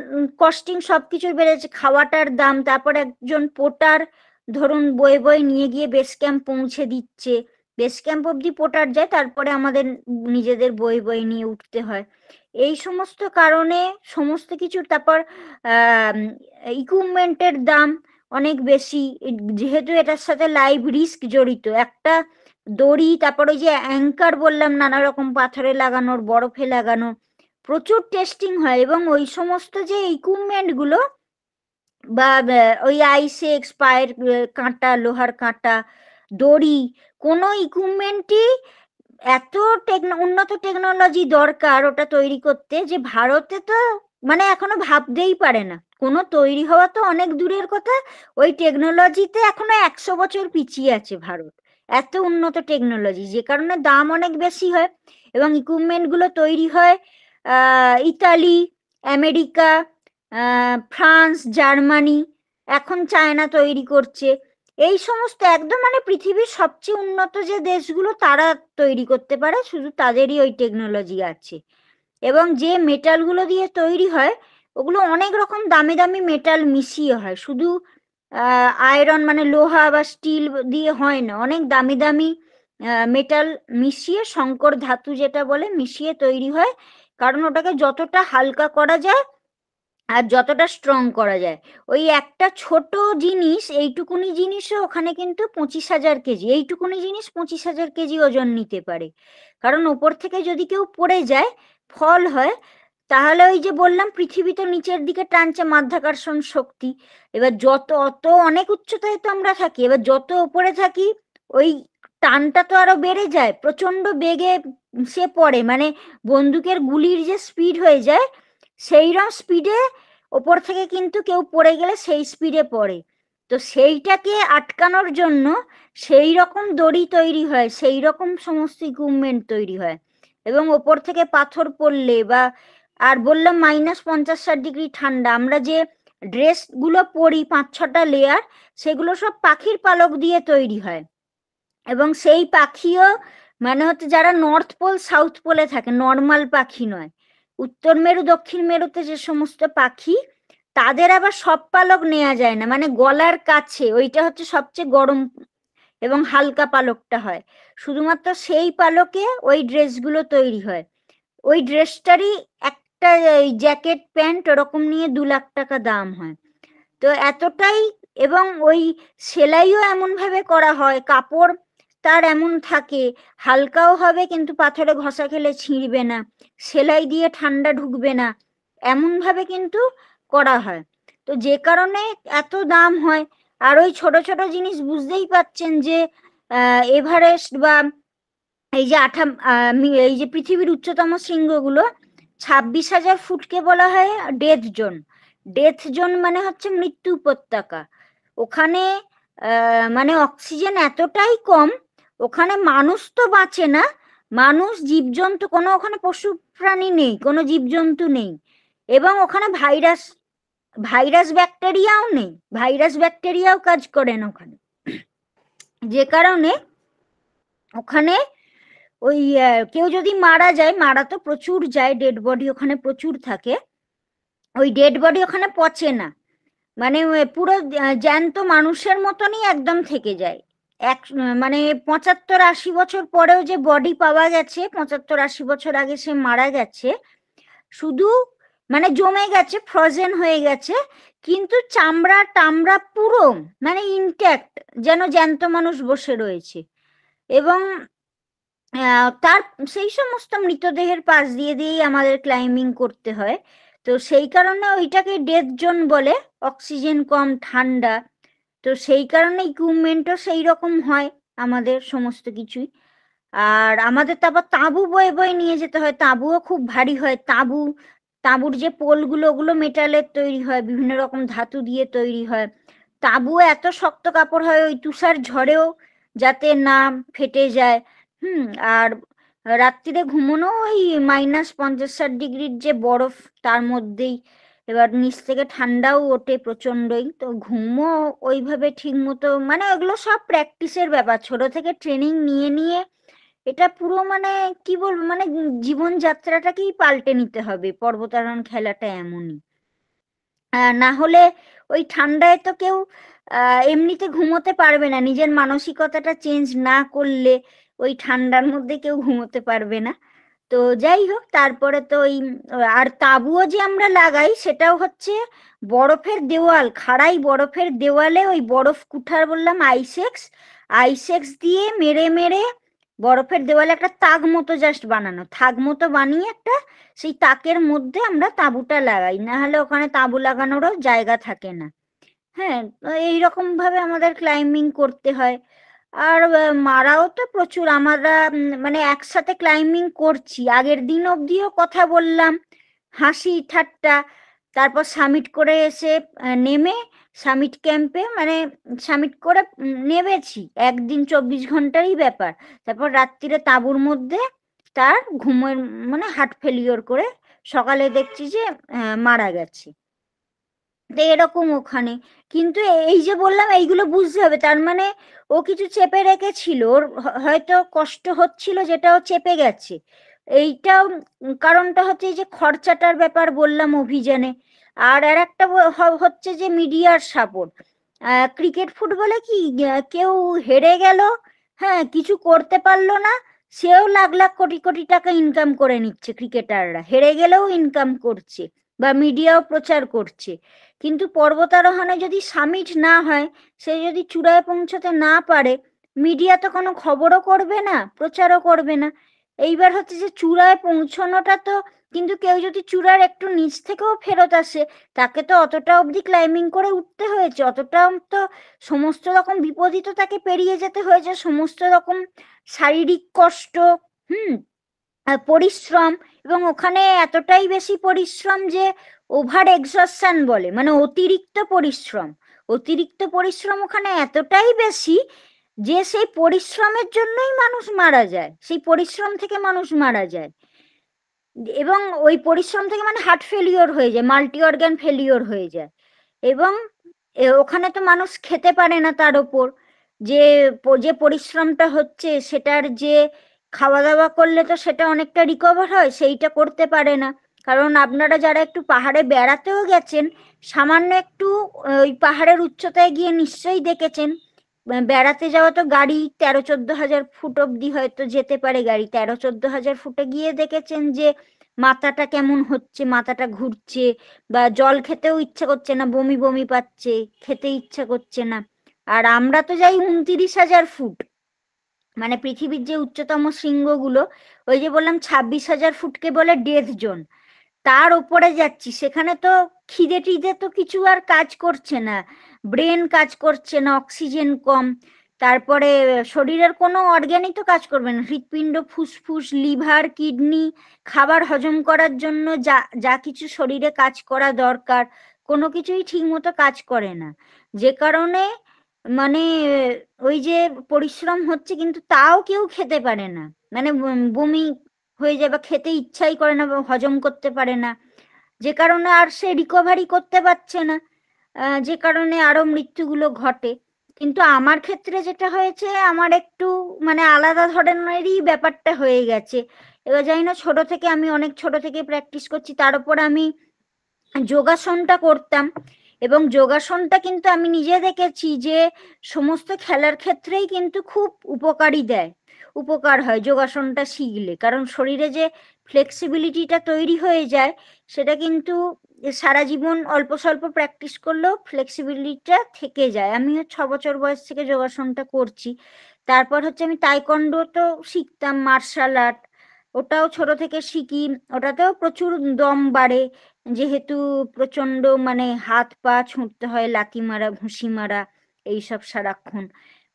কস্টিং সবকিছুর বেড়েছে, খাওয়াটার দাম। তারপর একজন পোর্টার ধরুন বয়ে বয়ে নিয়ে গিয়ে বেস ক্যাম্প পৌঁছে দিচ্ছে, বেস ক্যাম্প অব্দি পোর্টার যায়, তারপরে আমাদের নিজেদের বয়ে বয়ে নিয়ে উঠতে হয়। এই সমস্ত কারণে সমস্ত কিছু। তারপর ইকুইপমেন্টের দাম অনেক বেশি, যেহেতু এটার সাথে লাইভ রিস্ক জড়িত। একটা দড়ি, তারপর ওই যে অ্যাঙ্কার বললাম, নানা রকম পাথরে লাগানোর, বরফে লাগানো, প্রচুর টেস্টিং হয়। এবং ওই সমস্ত যে ইকুইপমেন্ট গুলো বা ওই আইসে এক্সপায়ার কাঁটা, লোহার কাঁটা, দড়ি, কোনো ইকুইপমেন্টই এত উন্নত টেকনোলজি দরকার ওটা তৈরি করতে, যে ভারতে তো মানে এখনো ভাবতেই পারে না। কোনো তৈরি হওয়া তো অনেক দূরের কথা, ওই টেকনোলজিতে এখনো 100 বছর পিছিয়ে আছে ভারত। এত উন্নত টেকনোলজি, যে কারণে দাম অনেক বেশি হয়। এবং ইকুইপমেন্ট গুলো তৈরি হয় ইতালি, আমেরিকা, ফ্রান্স, জার্মানি, এখন চায়না তৈরি করছে। এই সমস্ত একদম মানে পৃথিবীর সবচেয়ে উন্নত যে দেশগুলো, তারা তৈরি করতে পারে, শুধু তাদেরই ওই টেকনোলজি আছে। এবং যে মেটালগুলো দিয়ে তৈরি হয়, ওগুলো অনেক রকম দামি দামি মেটাল মিশিয়ে হয়, শুধু আয়রন মানে লোহা বা স্টিল দিয়ে হয় না, অনেক দামি দামি মেটাল মিশিয়ে, সংকর ধাতু যেটা বলে মিশিয়ে তৈরি হয়, কারণ ওটাকে যতটা হালকা করা যায় আর যতটা স্ট্রং করা যায়। ওই একটা ছোট জিনিস, এইটুকুনি জিনিসও ওখানে কিন্তু 25,000 কেজি, এইটুকুনি জিনিস 25,000 কেজি ওজন নিতে পারে। কারণ ওপর থেকে যদি কেউ পড়ে যায়, ফল হয়, তাহলে ওই যে বললাম পৃথিবী তো নিচের দিকে টানছে, মাধ্যাকর্ষণ শক্তি, এবার যত অত অনেক উচ্চতায় তো আমরা থাকি, এবার যত উপরে থাকি ওই টানটা তো আরো বেড়ে যায়, প্রচন্ড বেগে সে পড়ে, মানে বন্দুকের গুলির যে স্পিড হয়ে যায় সেইরকম স্পিডে ওপর থেকে কিন্তু কেউ পড়ে গেলে সেই স্পিডে পড়ে। তো সেইটাকে আটকানোর জন্য সেই রকম দড়ি তৈরি হয়, সেই রকম সমস্ত ইকুইপমেন্ট তৈরি হয়। এবং ওপর থেকে পাথর পড়লে বা, আর বললাম -50-60 ডিগ্রি ঠান্ডা, আমরা যে ড্রেস গুলো পরি 5-6টা লেয়ার, সেগুলো সব পাখির পালক দিয়ে তৈরি হয়। এবং সেই পাখিও মানে হচ্ছে যারা নর্থ পোল সাউথ পোলে থাকে, নর্মাল পাখি নয়, উত্তর মেরু দক্ষিণ মেরুতে যে সমস্ত পাখি, তাদের আবার সব পালক নেওয়া যায় না, মানে গলার কাছে ওইটা হচ্ছে সবচেয়ে গরম এবং হালকা পালকটা হয়, শুধুমাত্র সেই পালকে ওই ড্রেসগুলো তৈরি হয়। ওই ড্রেসটারই একটা জ্যাকেট প্যান্ট ওরকম নিয়ে 2 লাখ টাকা দাম হয়। তো এতটাই, এবং ওই সেলাইও এমন ভাবে করা হয়, কাপড় তার এমন থাকে, হালকাও হবে কিন্তু পাথরে ঘষা খেলে ছিঁড়বে না, সেলাই দিয়ে ঠান্ডা ঢুকবে না, এমন ভাবে কিন্তু করা হয়। তো যে কারণে এত দাম হয়। আর ওই ছোট ছোট জিনিস বুঝতেই পাচ্ছেন যে এভারেস্ট বা এই যে এই যে পৃথিবীর উচ্চতম শৃঙ্গগুলো, 26,000 ফুটকে বলা হয় ডেথ জোন। ডেথ জোন মানে হচ্ছে মৃত্যু উপত্যকা। ওখানে মানে অক্সিজেন এতটাই কম, ওখানে মানুষ তো বাঁচে না, মানুষ জীবজন্তু কোনো ওখানে পশু প্রাণী নেই, কোনো জীবজন্তু নেই, এবং ওখানে ভাইরাস ব্যাকটেরিয়াও নেই, ভাইরাস ব্যাকটেরিয়াও কাজ করে না ওখানে। যে কারণে ওখানে ওই কেউ যদি মারা যায়, মারা তো প্রচুর যায়, ডেড বডি ওখানে প্রচুর থাকে, ওই ডেড বডি ওখানে পচে না, মানে পুরো জ্যান্ত মানুষের মতনই একদম থেকে যায়। মানে 75-80 বছর পরেও যে বডি পাওয়া গেছে, 75-80 বছর আগে সে মারা গেছে, শুধু মানে জমে গেছে, ফ্রোজেন হয়ে গেছে, কিন্তু চামড়া টামড়া পুরো মানে ইনট্যাক্ট, যেন জ্যান্ত মানুষ বসে রয়েছে। এবং তার সেই সমস্ত মৃতদেহের পাশ দিয়ে দিয়েই আমাদের ক্লাইম্বিং করতে হয়। তো সেই কারণে ওইটাকে ডেথ জোন বলে, অক্সিজেন কম, ঠান্ডা। তো সেই কারণে ইকুইপমেন্টও সেই রকম হয় আমাদের সমস্ত কিছুই। আর আমাদের তারপর তাঁবু বয়ে বয়ে নিয়ে যেতে হয়, তাঁবুও খুব ভারী হয়। তাঁবুর যে পোলগুলো, ওগুলো মেটালের তৈরি হয়, বিভিন্ন রকম ধাতু দিয়ে তৈরি হয়। তাঁবুও এত শক্ত কাপড় হয়, ওই তুষার ঝড়েও যাতে না ফেটে যায়। আর রাত্রিরে ঘুমানো ওই -50-60 ডিগ্রির যে বরফ, তার মধ্যেই, এবার নিচ থেকে ঠান্ডাও ওঠে প্রচন্ডই, তো ঘুমও ওইভাবে ঠিক মতো, মানে ওগুলো সব প্র্যাকটিসের ব্যাপার, ছোট থেকে ট্রেনিং নিয়ে নিয়ে এটা পুরো মানে কি বলবো, মানে জীবনযাত্রাটাকেই পাল্টে নিতে হবে। পর্বতারোহণ খেলাটা এমনই, না হলে ওই ঠান্ডায় তো কেউ এমনিতে ঘুমোতে পারবে না, নিজের মানসিকতাটা চেঞ্জ না করলে ওই ঠান্ডার মধ্যে কেউ ঘুমোতে পারবে না। তো যাই হোক, তারপরে তো ওই, আর তাঁবুও যে আমরা লাগাই সেটাও হচ্ছে বরফের দেওয়াল, খাড়াই বরফের দেওয়ালে ওই বরফ কুঠার বললাম, আইসেক্স দিয়ে মেরে মেরে বরফের দেওয়ালে একটা তাক মতো জাস্ট বানানো, থাক মতো বানিয়ে একটা সেই তাকের মধ্যে আমরা তাঁবুটা লাগাই, না হলে ওখানে তাঁবু লাগানোরও জায়গা থাকে না। হ্যাঁ, এইরকম ভাবে আমাদের ক্লাইম্বিং করতে হয়। আর মারাও তো প্রচুর, আমরা মানে একসাথে ক্লাইম্বিং করছি, আগের দিন অবধিও কথা বললাম, হাসি ঠাট্টা, তারপর সামিট করে এসে নেমে সামিট ক্যাম্পে, মানে সামিট করে নেমেছি, একদিন 24 ঘন্টারই ব্যাপার। তারপর রাত্রিরে তাঁবুর মধ্যে তার ঘুমের মানে হার্ট ফেলিওর করে সকালে দেখছি যে মারা গেছে। তো এরকম ওখানে, কিন্তু এই যে বললাম এইগুলো বুঝতে হবে, তার মানে ও কিছু চেপে রেখেছিল, ওর হয়তো কষ্ট হচ্ছিল যেটা ও চেপে গেছে। এইটাও কারণটা হচ্ছে এই যে খরচাটার ব্যাপার বললাম অভিযানে, আর একটা হচ্ছে যে মিডিয়ার সাপোর্ট। ক্রিকেট ফুটবলে কি কেউ হেরে গেল, হ্যাঁ কিছু করতে পারলো না, সেও লাখ লাখ কোটি কোটি টাকা ইনকাম করে নিচ্ছে, ক্রিকেটাররা হেরে গেলেও ইনকাম করছে বা মিডিয়াও প্রচার করছে। কিন্তু পর্বতারোহণে যদি সামিট না হয়, সে যদি চূড়ায় পৌঁছতে না পারে, মিডিয়া তো কোনো খবরও করবে না, প্রচারও করবে না। এইবার হচ্ছে যে চূড়ায় পৌঁছানোটা তো, কিন্তু কেউ যদি চূড়ার একটু নিচ থেকেও ফেরত আসে, তাকে তো অতটা অবধি ক্লাইম্বিং করে উঠতে হয়েছে, অতটা তো সমস্ত রকম বিপদই তো তাকে পেরিয়ে যেতে হয়েছে, সমস্ত রকম শারীরিক কষ্ট, পরিশ্রম, এবং ওখানে এতটাই বেশি পরিশ্রম যে ওভার এক্সস্টন বলে, মানে অতিরিক্ত পরিশ্রম। অতিরিক্ত পরিশ্রম ওখানে এতটাই বেশি যে সেই পরিশ্রমের জন্যই মানুষ মারা যায়, সেই পরিশ্রম থেকে মানুষ মারা যায়। এবং ওই পরিশ্রম থেকে মানে হার্ট ফেলিওর হয়ে যায়, মাল্টি অর্গান ফেলিওর হয়ে যায়। এবং ওখানে তো মানুষ খেতে পারে না, তার ওপর যে যে পরিশ্রমটা হচ্ছে সেটার যে খাওয়া দাওয়া করলে তো সেটা অনেকটা রিকভার হয়, সেইটা করতে পারে না। কারণ আপনারা যারা একটু পাহাড়ে বেড়াতেও গেছেন, সামান্য একটু ওই পাহাড়ের উচ্চতায় গিয়ে নিশ্চয়ই দেখেছেন, বেড়াতে যাওয়া তো গাড়ি 13-14 হাজার ফুট অব্দি হয়তো যেতে পারে গাড়ি, 13-14 হাজার ফুটে গিয়ে দেখেছেন যে মাথাটা কেমন হচ্ছে, মাথাটা ঘুরছে, বা জল খেতেও ইচ্ছা করছে না, বমি বমি পাচ্ছে, খেতে ইচ্ছা করছে না। আর আমরা তো যাই 29,000 ফুট, মানে পৃথিবীর যে উচ্চতম শৃঙ্গগুলো, ওই যে বললাম 26,000 ফুটকে বলে ডেথ জোন, তার উপরে যাচ্ছি। সেখানে তো খিদে টিদে তো কিছু আর কাজ করছে না, ব্রেন কাজ করছে না, অক্সিজেন কম, তারপরে শরীরের কোনো অর্গ্যানই তো কাজ করবে না, হৃৎপিণ্ড, ফুসফুস, লিভার, কিডনি, খাবার হজম করার জন্য যা যা কিছু শরীরে কাজ করা দরকার, কোনো কিছুই ঠিক মতো কাজ করে না। যে কারণে মানে ওই যে পরিশ্রম হচ্ছে কিন্তু তাও কেউ খেতে পারে না, মানে বমি হয়ে যায় বা খেতে ইচ্ছাই করে না বা হজম করতে পারে না, যে কারণে আর সে রিকভারি করতে পারছে না, যে কারণে আরো মৃত্যুগুলো ঘটে। কিন্তু আমার ক্ষেত্রে যেটা হয়েছে, আমার একটু মানে আলাদা ধরনেরই ব্যাপারটা হয়ে গেছে। এবার জানি না, ছোট থেকে আমি অনেক ছোট থেকে প্র্যাকটিস করছি, তার উপর আমি যোগাসনটা করতাম, এবং যোগাসনটা কিন্তু আমি নিজে দেখেছি যে সমস্ত খেলার ক্ষেত্রেই কিন্তু খুব উপকার হয় যোগাসনটা শিখলে। কারণ শরীরে যে ফ্লেক্সিবিলিটিটা তৈরি হয়ে যায়, সেটা কিন্তু সারা জীবন অল্প স্বল্প প্র্যাকটিস করলেও ফ্লেক্সিবিলিটিটা থেকে যায়। আমি 6 বছর বয়স থেকে যোগাসনটা করছি। তারপর হচ্ছে আমি তাইকোন্ডো তো শিখতাম, মার্শাল আর্ট, ওটাও ছোট থেকে শিখি। ওটাতেও প্রচুর দম বাড়ে, যেহেতু প্রচন্ড মানে হাত পা ছুঁড়তে হয়, লাথি মারা, ঘুষি মারা, এইসব সারাক্ষণ,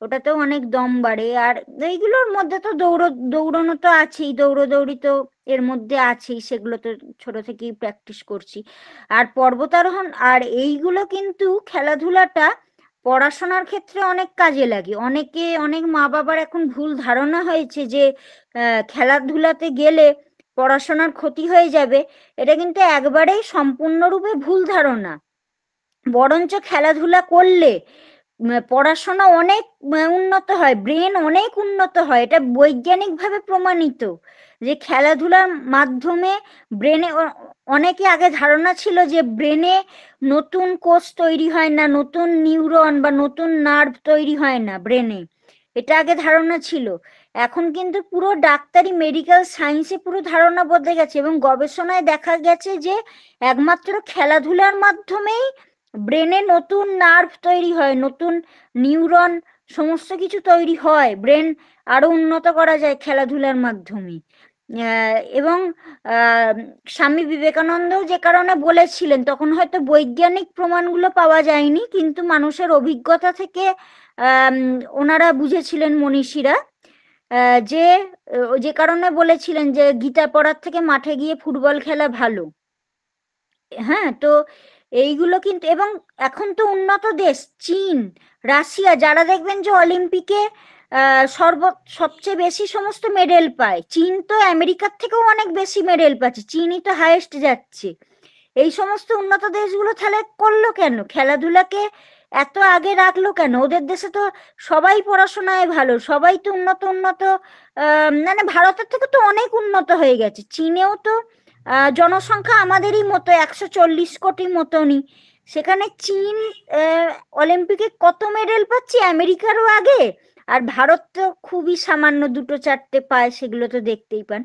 ওটাতেও অনেক দম বাড়ে। আর এইগুলোর মধ্যে তো দৌড়ানো তো আছেই, দৌড়ি তো এর মধ্যে আছেই, সেগুলো তো ছোট থেকেই প্র্যাকটিস করছি। আর পর্বতারোহণ আর এইগুলো কিন্তু খেলাধুলাটা পড়াশোনার ক্ষেত্রে অনেক কাজে লাগে। অনেক মা বাবার এখন ভুল ধারণা হয়েছে যে খেলাধুলাতে গেলে পড়াশোনার ক্ষতি হয়ে যাবে। এটা কিন্তু একবারেই সম্পূর্ণরূপে ভুল ধারণা। বরঞ্চ খেলাধুলা করলে পড়াশোনা অনেক উন্নত হয়, ব্রেন অনেক উন্নত হয়, এটা বৈজ্ঞানিকভাবে প্রমাণিত যে খেলাধুলার মাধ্যমে ব্রেনে, অনেকে আগে ধারণা ছিল যে ব্রেনে নতুন কোষ তৈরি হয় না, নতুন নিউরন বা নতুন নার্ভ তৈরি হয় না ব্রেনে, এটা আগে ধারণা ছিল। এখন কিন্তু পুরো ডাক্তারি, মেডিকেল সায়েন্সে পুরো ধারণা বদলে গেছে, এবং গবেষণায় দেখা গেছে যে একমাত্র খেলাধুলার মাধ্যমেই ব্রেনে নতুন নার্ভ তৈরি হয়, নতুন নিউরন, সমস্ত কিছু তৈরি হয়, ব্রেন আরো উন্নত করা যায় খেলাধুলার মাধ্যমে। এবং স্বামী বিবেকানন্দও যে কারণে বলেছিলেন, তখন হয়তো বৈজ্ঞানিক প্রমাণগুলো পাওয়া যায়নি, কিন্তু মানুষের অভিজ্ঞতা থেকে ওনারা বুঝেছিলেন, মনীষীরা, যে কারণে বলেছিলেন যে গীতা পড়ার থেকে মাঠে গিয়ে ফুটবল খেলা ভালো। হ্যাঁ, তো এইগুলো কিন্তু, এবং এখন তো উন্নত দেশ চীন, রাশিয়া, যারা দেখবেন যে অলিম্পিকে সবচেয়ে বেশি সমস্ত মেডেল পায়, চীন তো আমেরিকার থেকেও অনেক বেশি মেডেল পাচ্ছে, চীনই তো হাইয়েস্ট যাচ্ছে। এই সমস্ত উন্নত দেশগুলো তাহলে করলো কেন, খেলাধুলাকে এত আগে রাখলো কেন? ওদের দেশে তো সবাই পড়াশোনায় ভালো, সবাই তো উন্নত, মানে ভারতের থেকে তো অনেক উন্নত হয়ে গেছে। চীনেও তো জনসংখ্যা আমাদেরই মতো 140 কোটি মতনই। সেখানে চীন অলিম্পিকে কত মেডেল পাচ্ছে, আমেরিকারও আগে। আর ভারত তো খুবই সামান্য 2-4টে পায়, সেগুলো তো দেখতেই পান।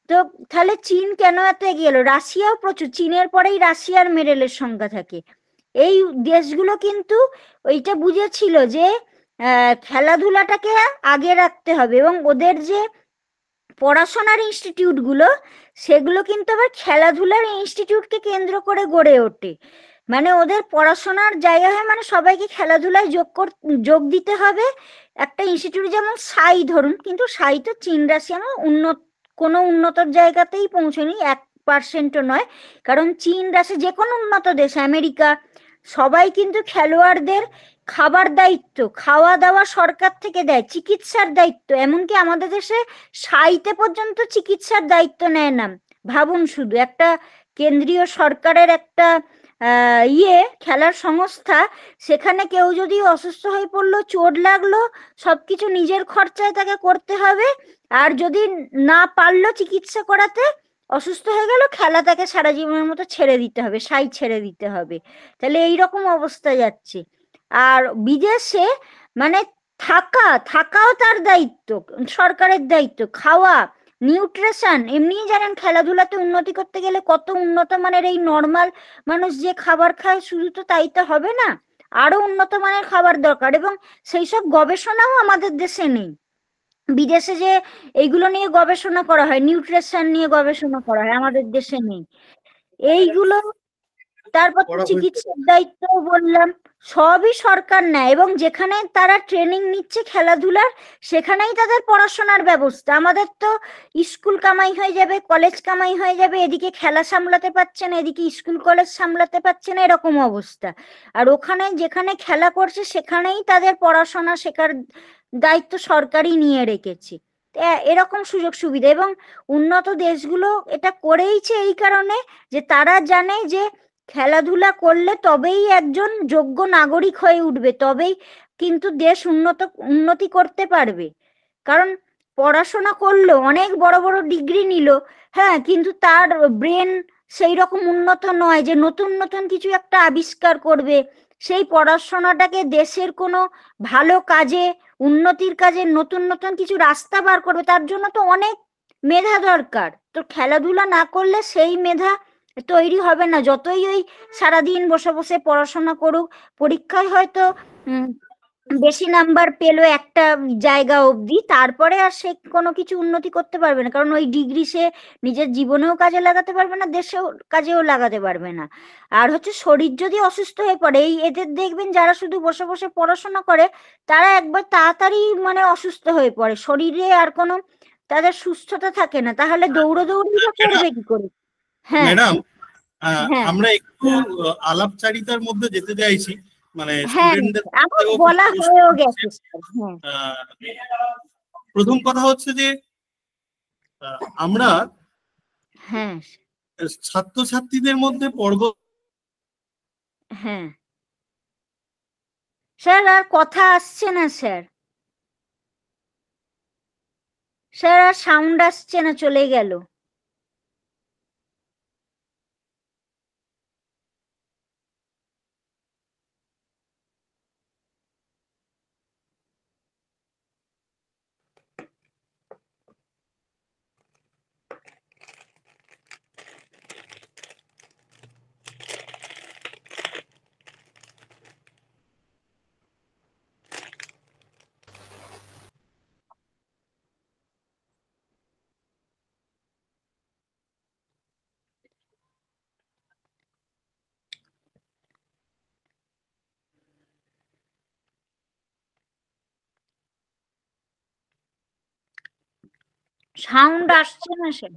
তো তাহলে চীন কেন এত এগিয়ে এলো? রাশিয়াও প্রচুর, চীনের পরেই রাশিয়ার মেডেলের সংখ্যা থাকে। এই দেশগুলো কিন্তু ওইটা বুঝেছিল যে খেলাধুলাটাকে আগে রাখতে হবে, এবং ওদের যে পড়াশোনার ইনস্টিটিউট গুলো, সেগুলো কিন্তু আবার খেলাধুলার ইনস্টিটিউটকে কেন্দ্র করে গড়ে ওঠে। মানে ওদের পড়াশোনার জায়গা হয়, মানে সবাইকে খেলাধুলায় যোগ দিতে হবে। একটা ইনস্টিটিউট যেমন সাই ধরুন, কিন্তু সাই তো চীন রাশিয়া কোনো উন্নত জায়গাতেই পৌঁছয়নি, 1%ও নয়। কারণ চীন রাশিয়া যে কোনো উন্নত দেশ, আমেরিকা, সবাই কিন্তু খেলোয়াড়দের খাবার দায়িত্ব, খাওয়া দাওয়া সরকার থেকে দেয়, চিকিৎসার দায়িত্ব, এমনকি আমাদের দেশে সাইতে পর্যন্ত চিকিৎসার দায়িত্ব নেয় না। ভাবুন শুধু, একটা কেন্দ্রীয় সরকারের একটা খেলার সংস্থা, সেখানে কেউ যদি অসুস্থ হয়ে পড়লো, চোট লাগলো, সবকিছু নিজের খরচায় তাকে করতে হবে। আর যদি না পারলো চিকিৎসা করাতে, অসুস্থ হয়ে গেল, খেলা তাকে সারা জীবনের মতো ছেড়ে দিতে হবে, সাই ছেড়ে দিতে হবে। তাহলে এইরকম অবস্থা যাচ্ছে। আর বিদেশে মানে থাকাও তার দায়িত্ব, সরকারের দায়িত্ব, খাওয়া, নিউট্রিশন। এমনিই জানেন খেলাধুলাতে উন্নতি করতে গেলে কত উন্নত মানের, এই নর্মাল মানুষ যে খাবার খায় শুধু তো তাই তো হবে না, আরো উন্নত মানের খাবার দরকার। এবং সেই সব গবেষণাও আমাদের দেশে নেই। বিদেশে যে এইগুলো নিয়ে গবেষণা করা হয়, নিউট্রিশন নিয়ে গবেষণা করা হয়, আমাদের দেশে নেই এইগুলো। তারপর তো চিকিৎসার দায়িত্ব বললাম, সবই সরকার নেয়। এবং যেখানে তারা ট্রেনিং নিচ্ছে খেলাধুলার, সেখানেই তাদের পড়াশোনার ব্যবস্থা। আমাদের তো স্কুল কামাই হয়ে যাবে, কলেজ কামাই হয়ে যাবে, এদিকে খেলা সামলাতে পারছে না, এদিকে স্কুল কলেজ সামলাতে পারছে না, এরকম অবস্থা। আর ওখানে যেখানে খেলা করছে, সেখানেই তাদের পড়াশোনা শেখার দায়িত্ব সরকারই নিয়ে রেখেছে। এরকম সুযোগ সুবিধা। এবং উন্নত দেশগুলো এটা করেইছে এই কারণে যে তারা জানে যে খেলাধুলা করলে তবেই একজন যোগ্য নাগরিক হয়ে উঠবে, তবেই কিন্তু দেশ উন্নতি করতে পারবে। কারণ পড়াশোনা করলো, অনেক বড় বড় ডিগ্রি নিল, হ্যাঁ, কিন্তু তার ব্রেন সেই রকম উন্নত নয় যে নতুন নতুন কিছু একটা আবিষ্কার করবে। সেই পড়াশোনাটাকে দেশের কোনো ভালো কাজে, উন্নতির কাজে, নতুন নতুন কিছু রাস্তা বার করবে, তার জন্য তো অনেক মেধা দরকার। তো খেলাধুলা না করলে সেই মেধা তৈরি হবে না। যতই ওই সারাদিন বসে বসে পড়াশোনা করুক, পরীক্ষায় হয়তো বেশি নাম্বার পেলো একটা জায়গা অবধি, তারপরে আর সে কোনো কিছু উন্নতি করতে পারবে না। কারণ ওই ডিগ্রি সে নিজের জীবনেও কাজে লাগাতে পারবে না, দেশেও কাজেও লাগাতে পারবে না। আর হচ্ছে শরীর যদি অসুস্থ হয়ে পড়ে, এদের দেখবেন যারা শুধু বসে বসে পড়াশোনা করে, তারা একবার তাড়াতাড়ি মানে অসুস্থ হয়ে পড়ে, শরীরে আর কোনো তাদের সুস্থতা থাকে না। তাহলে দৌড়াদৌড়ি বা করবে কি করে? হ্যাঁ ম্যাডাম, হ্যাঁ আমরা একটু আলাপচারিতার মধ্যে যেতে চাইছি, মানে হ্যাঁ, স্টুডেন্টদের আমার বলা হয়েও গেছে স্যার। প্রথম কথা হচ্ছে যে আমরা হ্যাঁ ছাত্রছাত্রীদের মধ্যে হ্যাঁ স্যার, আর কথা আসছে না স্যার, স্যার আর সাউন্ড আসছে না, চলে গেল। সাউন্ড আসছে না স্যার।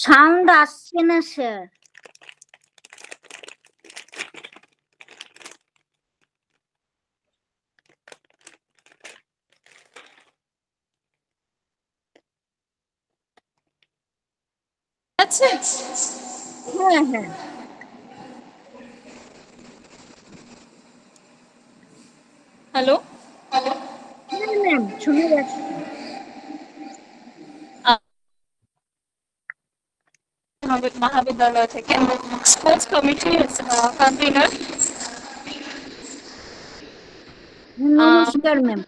সাউন্ড আসছে না স্যার। আচ্ছা, হ্যাঁ হ্যাঁ হ্যালো, হ্যাঁ ম্যাম শুনে যাচ্ছি। মহাবিদ্যালয় থেকে স্পোর্টস কমিটি কনভেনার। নমস্কার ম্যাম।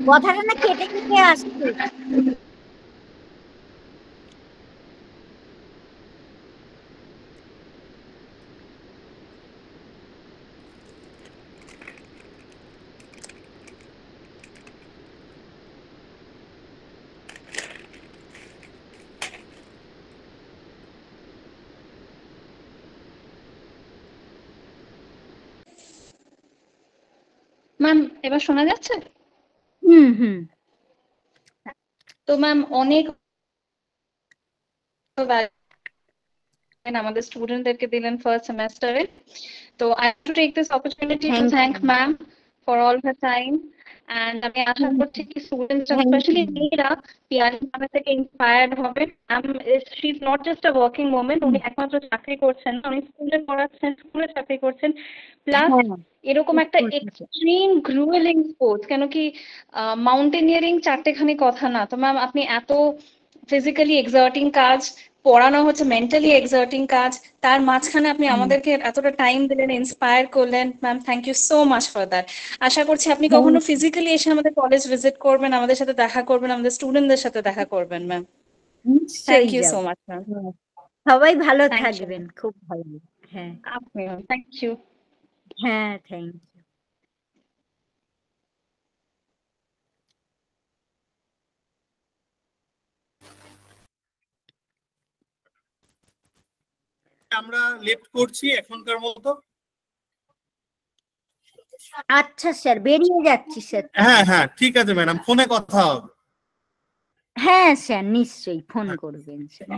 কথাটা না কেটে কেটে আসছে। ম্যাম এবার শোনা যাচ্ছে? হুম হুম। তো ম্যাম অনেক আমাদের স্টুডেন্টদেরকে দিলেন ফার্স্ট সেমেস্টারে। তো I have to take this opportunity to thank ma'am for all her time. And আমি আশা করছি কি স্টুডেন্টরা স্পেশালি মেয়েরা পিয়ালি ম্যামের থেকে ইন্সপায়ার্ড হবে। She is not just a working women, উনি একমাত্র চাকরি করছেন না, উনি স্কুলে পড়াচ্ছেন, স্কুলে চাকরি করছেন, প্লাস এরকম একটা এক্সট্রিম গ্রুয়েলিং স্পোর্টস, কেন কি মাউন্টেনিয়ারিং চারটেখানি কথা না। তো ম্যাম আপনি এত ফিজিক্যালি এক্সার্টিং কাজ, পড়ানো হচ্ছে মেন্টালি এক্সার্টিং কাজ, তার মাঝখানে আপনি আমাদেরকে এতটা টাইম দিলেন, ইন্সপায়ার করলেন। Ma'am thank you so much for that. আশা করছি আপনি কখনো ফিজিক্যালি এসে আমাদের কলেজ ভিজিট করবেন, আমাদের সাথে দেখা করবেন, আমাদের স্টুডেন্টদের সাথে দেখা করবেন ma'am. Thank you so much ma'am. সবাই ভালো Thank you. থাকবেন, খুব ভালো। হ্যাঁ আপনি থ্যাংক ইউ। হ্যাঁ থ্যাংক ইউ। আমরা লেফট করছি এখনকার মতো। আচ্ছা স্যার, বেরিয়ে যাচ্ছি স্যার। হ্যাঁ হ্যাঁ ঠিক আছে ম্যাডাম, ফোনে কথা হবে। হ্যাঁ স্যার নিশ্চয়ই ফোন করবেন স্যার।